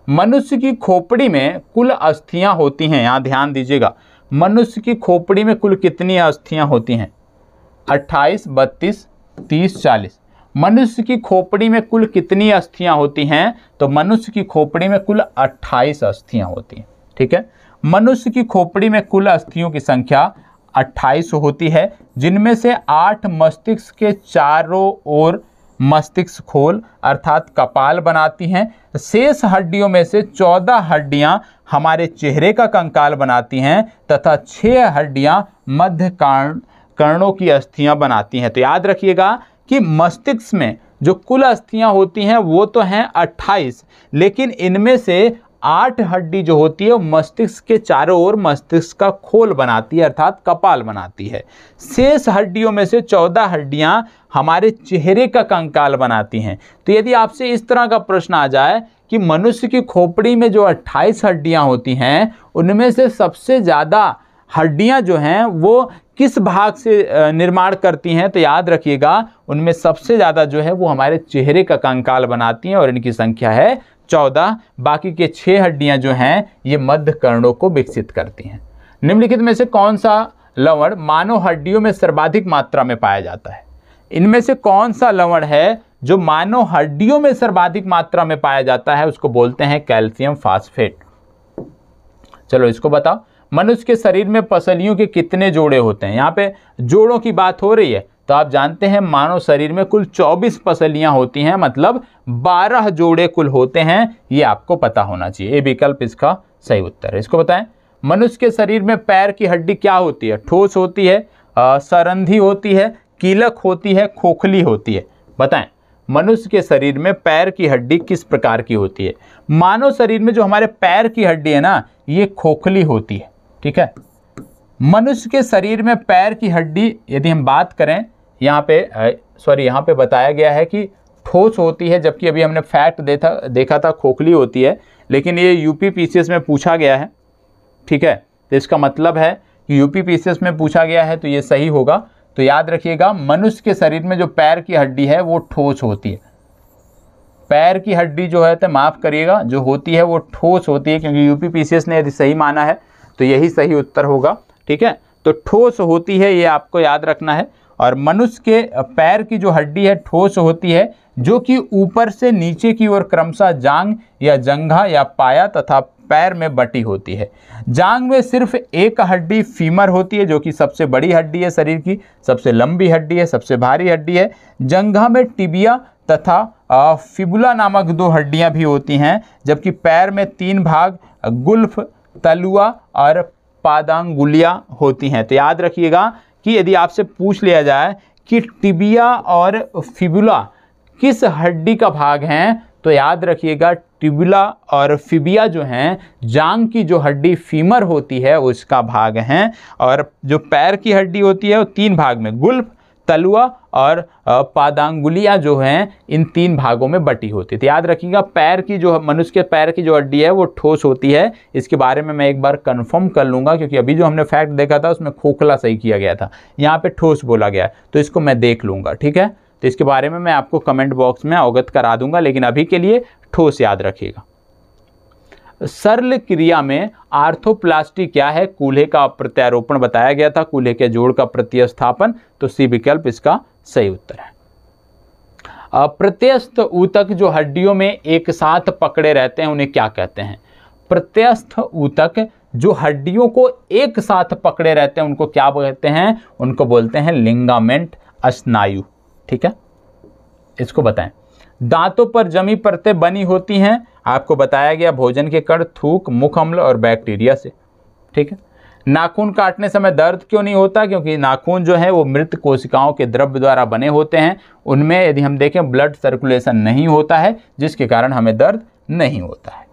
मनुष्य की खोपड़ी में कुल अस्थियां होती हैं, यहाँ ध्यान दीजिएगा, मनुष्य की खोपड़ी में कुल कितनी अस्थियां होती हैं? 28, 32, 30, 40। मनुष्य की खोपड़ी में कुल कितनी अस्थियां होती हैं? तो मनुष्य की खोपड़ी में कुल 28 अस्थियां होती हैं। ठीक है। मनुष्य की खोपड़ी में कुल अस्थियों की संख्या 28 होती है, जिनमें से 8 मस्तिष्क के चारों ओर मस्तिष्क खोल अर्थात कपाल बनाती हैं। शेष हड्डियों में से 14 हड्डियां हमारे चेहरे का कंकाल बनाती हैं तथा 6 हड्डियां मध्य कर्णों की अस्थियां बनाती हैं। तो याद रखिएगा कि मस्तिष्क में जो कुल अस्थियां होती हैं वो तो हैं 28, लेकिन इनमें से 8 हड्डी जो होती है वो मस्तिष्क के चारों ओर मस्तिष्क का खोल बनाती है अर्थात कपाल बनाती है। शेष हड्डियों में से 14 हड्डियां हमारे चेहरे का कंकाल बनाती हैं। तो यदि आपसे इस तरह का प्रश्न आ जाए कि मनुष्य की खोपड़ी में जो 28 हड्डियां होती हैं उनमें से सबसे ज़्यादा हड्डियां जो हैं वो किस भाग से निर्माण करती हैं, तो याद रखिएगा उनमें सबसे ज़्यादा जो है वो हमारे चेहरे का कंकाल बनाती हैं और इनकी संख्या है 14। बाकी के 6 हड्डियां जो हैं ये मध्य कर्णों को विकसित करती हैं। निम्नलिखित में से कौन सा लवण मानव हड्डियों में सर्वाधिक मात्रा में पाया जाता है? इनमें से कौन सा लवण है जो मानव हड्डियों में सर्वाधिक मात्रा में पाया जाता है? उसको बोलते हैं कैल्शियम फास्फेट। चलो इसको बताओ। मनुष्य के शरीर में पसलियों के कितने जोड़े होते हैं? यहाँ पे जोड़ों की बात हो रही है, तो आप जानते हैं मानव शरीर में कुल 24 पसलियां होती हैं, मतलब 12 जोड़े कुल होते हैं। ये आपको पता होना चाहिए। ये विकल्प इसका सही उत्तर है। इसको बताएं। मनुष्य के शरीर में पैर की हड्डी क्या होती है? ठोस होती है, सरंधी होती है, कीलक होती है, खोखली होती है? बताएं, मनुष्य के शरीर में पैर की हड्डी किस प्रकार की होती है? मानव शरीर में जो हमारे पैर की हड्डी है ना, ये खोखली होती है। ठीक है। मनुष्य के शरीर में पैर की हड्डी यदि हम बात करें, यहाँ पे बताया गया है कि ठोस होती है, जबकि अभी हमने फैक्ट देखा था खोखली होती है, लेकिन ये यूपीपीसीएस में पूछा गया है। ठीक है, तो इसका मतलब है कि यूपीपीसीएस में पूछा गया है, तो ये सही होगा। तो याद रखिएगा मनुष्य के शरीर में जो पैर की हड्डी है वो ठोस होती है। पैर की हड्डी जो है, तो माफ़ करिएगा, जो होती है वो ठोस होती है, क्योंकि यूपीपीसीएस ने यदि सही माना है तो यही सही उत्तर होगा। ठीक है, तो ठोस होती है, ये आपको याद रखना है। और मनुष्य के पैर की जो हड्डी है ठोस होती है, जो कि ऊपर से नीचे की ओर क्रमशः जांग या जंघा या पाया तथा पैर में बटी होती है। जांग में सिर्फ एक हड्डी फीमर होती है, जो कि सबसे बड़ी हड्डी है शरीर की, सबसे लंबी हड्डी है, सबसे भारी हड्डी है। जंघा में टिबिया तथा फिबुला नामक 2 हड्डियां भी होती हैं, जबकि पैर में 3 भाग गुल्फ, तलुआ और पादांगुलिया होती हैं। तो याद रखिएगा कि यदि आपसे पूछ लिया जाए कि टिबिया और फिबुला किस हड्डी का भाग हैं, तो याद रखिएगा टिबुला और फिबिया जो हैं जांग की जो हड्डी फीमर होती है उसका भाग हैं, और जो पैर की हड्डी होती है वो 3 भाग में गुल्फ, तलुआ और पादांगुलिया जो हैं इन 3 भागों में बटी होती है। तो याद रखिएगा पैर की जो मनुष्य के पैर की जो हड्डी है वो ठोस होती है। इसके बारे में मैं एक बार कंफर्म कर लूँगा, क्योंकि अभी जो हमने फैक्ट देखा था उसमें खोखला सही किया गया था, यहाँ पे ठोस बोला गया है, तो इसको मैं देख लूँगा। ठीक है, तो इसके बारे में मैं आपको कमेंट बॉक्स में अवगत करा दूंगा, लेकिन अभी के लिए ठोस याद रखिएगा। सरल क्रिया में आर्थोप्लास्टी क्या है? कूल्हे का प्रत्यारोपण बताया गया था, कूल्हे के जोड़ का प्रतिस्थापन, तो सी विकल्प इसका सही उत्तर है। प्रत्यस्थ ऊतक जो हड्डियों में एक साथ पकड़े रहते हैं उन्हें क्या कहते हैं? प्रत्यस्थ ऊतक जो हड्डियों को एक साथ पकड़े रहते हैं उनको क्या कहते हैं? उनको बोलते हैं लिंगामेंट स्नायु। ठीक है, इसको बताएं। दांतों पर जमी परतें बनी होती हैं, आपको बताया गया भोजन के कण, थूक, मुख अम्ल और बैक्टीरिया से। ठीक है। नाखून काटने समय दर्द क्यों नहीं होता? क्योंकि नाखून जो है वो मृत कोशिकाओं के द्रव्य द्वारा बने होते हैं, उनमें यदि हम देखें ब्लड सर्कुलेशन नहीं होता है, जिसके कारण हमें दर्द नहीं होता है।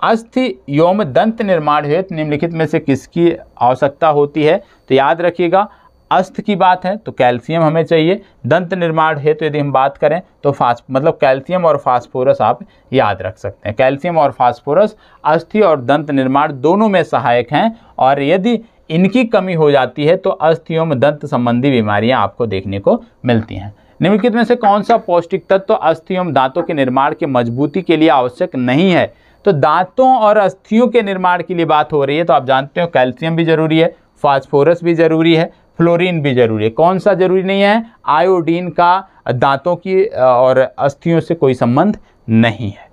अस्थि योम दंत निर्माण हेतु निम्नलिखित में से किसकी आवश्यकता होती है? तो याद रखिएगा अस्थि की बात है तो कैल्शियम हमें चाहिए। दंत निर्माण है तो यदि हम बात करें तो मतलब कैल्शियम और फास्फोरस आप याद रख सकते हैं। कैल्शियम और फास्फोरस अस्थि और दंत निर्माण दोनों में सहायक हैं, और यदि इनकी कमी हो जाती है तो अस्थि एवं दंत संबंधी बीमारियां आपको देखने को मिलती हैं। निम्नलिखित में से कौन सा पौष्टिक तत्व अस्थि एवं दांतों के निर्माण के मजबूती के लिए आवश्यक नहीं है? तो दांतों और अस्थियों के निर्माण के लिए बात हो रही है, तो आप जानते हो कैल्शियम भी जरूरी है, फास्फोरस भी जरूरी है, फ्लोरीन भी जरूरी है। कौन सा जरूरी नहीं है? आयोडीन का दांतों की और अस्थियों से कोई संबंध नहीं है।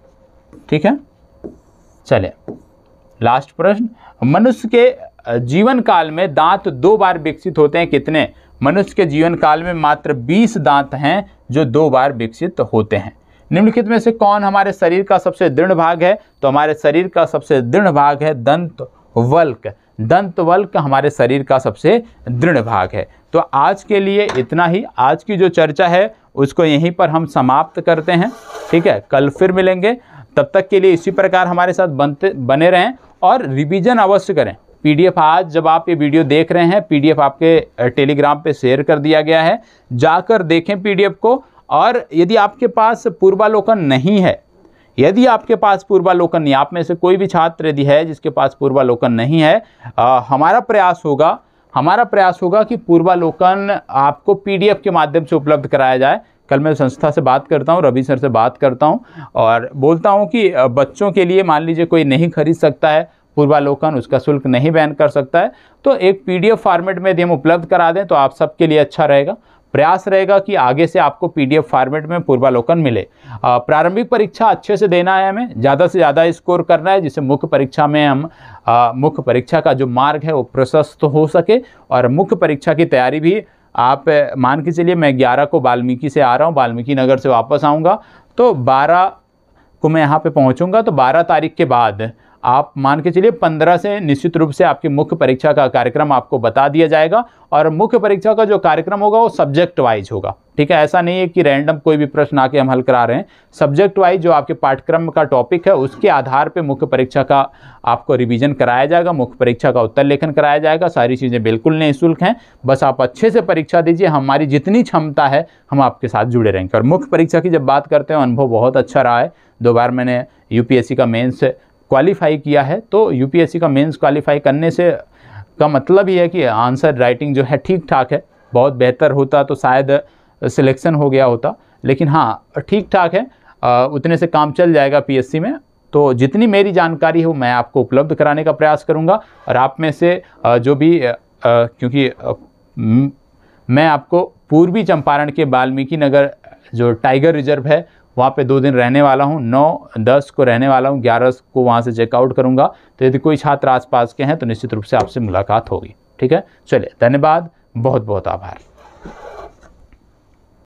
ठीक है, चले लास्ट प्रश्न। मनुष्य के जीवन काल में दांत 2 बार विकसित होते हैं, कितने? मनुष्य के जीवन काल में मात्र 20 दांत हैं जो 2 बार विकसित होते हैं। निम्नलिखित में से कौन हमारे शरीर का सबसे दृढ़ भाग है? तो हमारे शरीर का सबसे दृढ़ भाग है दंत वल्क। दंत वल्क हमारे शरीर का सबसे दृढ़ भाग है। तो आज के लिए इतना ही। आज की जो चर्चा है उसको यहीं पर हम समाप्त करते हैं। ठीक है, कल फिर मिलेंगे। तब तक के लिए इसी प्रकार हमारे साथ बने रहें और रिवीजन अवश्य करें। पीडीएफ आज जब आप ये वीडियो देख रहे हैं, पीडीएफ आपके टेलीग्राम पे शेयर कर दिया गया है, जाकर देखें पीडीएफ को। और यदि आपके पास पूर्वालोकन नहीं है यदि आपके पास पूर्वालोकन, या आप में से कोई भी छात्र यदि है जिसके पास पूर्वालोकन नहीं है, हमारा प्रयास होगा कि पूर्वालोकन आपको PDF के माध्यम से उपलब्ध कराया जाए। कल मैं संस्था से बात करता हूँ, रवि सर से बात करता हूँ और बोलता हूँ कि बच्चों के लिए मान लीजिए कोई नहीं खरीद सकता है पूर्वालोकन, उसका शुल्क नहीं वहन कर सकता है, तो एक PDF फॉर्मेट में यदि हम उपलब्ध करा दें तो आप सबके लिए अच्छा रहेगा। प्रयास रहेगा कि आगे से आपको PDF फॉर्मेट में पूर्वालोकन मिले। प्रारंभिक परीक्षा अच्छे से देना है, हमें ज़्यादा से ज़्यादा स्कोर करना है, जिससे मुख्य परीक्षा में हम मुख्य परीक्षा का जो मार्ग है वो प्रशस्त हो सके। और मुख्य परीक्षा की तैयारी भी आप मान के चलिए, मैं 11 को वाल्मीकि से आ रहा हूँ, वाल्मीकि नगर से वापस आऊँगा, तो 12 को मैं यहाँ पे पहुँचूँगा, तो 12 तारीख के बाद आप मान के चलिए 15 से निश्चित रूप से आपकी मुख्य परीक्षा का कार्यक्रम आपको बता दिया जाएगा। और मुख्य परीक्षा का जो कार्यक्रम होगा वो सब्जेक्ट वाइज होगा, ठीक है। ऐसा नहीं है कि रैंडम कोई भी प्रश्न आके हम हल करा रहे हैं। सब्जेक्ट वाइज जो आपके पाठ्यक्रम का टॉपिक है उसके आधार पे मुख्य परीक्षा का आपको रिवीजन कराया जाएगा, मुख्य परीक्षा का उत्तर लेखन कराया जाएगा। सारी चीज़ें बिल्कुल निःशुल्क हैं, बस आप अच्छे से परीक्षा दीजिए, हमारी जितनी क्षमता है हम आपके साथ जुड़े रहेंगे। और मुख्य परीक्षा की जब बात करते हैं, अनुभव बहुत अच्छा रहा है। 2 बार मैंने UPSC का मेंस क्वालिफाई किया है, तो UPSC का मेंस क्वालिफाई करने से का मतलब ये है कि आंसर राइटिंग जो है ठीक ठाक है। बहुत बेहतर होता तो शायद सिलेक्शन हो गया होता, लेकिन हाँ ठीक ठाक है, उतने से काम चल जाएगा PSC में। तो जितनी मेरी जानकारी है वो मैं आपको उपलब्ध कराने का प्रयास करूँगा। और आप में से जो भी क्योंकि मैं आपको पूर्वी चंपारण के वाल्मीकि नगर जो टाइगर रिजर्व है वहाँ पे 2 दिन रहने वाला हूँ, 9-10 को रहने वाला हूँ, 11 को वहाँ से चेकआउट करूँगा। तो यदि कोई छात्र आसपास के हैं तो निश्चित रूप से आपसे मुलाकात होगी, ठीक है। चलिए, धन्यवाद, बहुत बहुत आभार।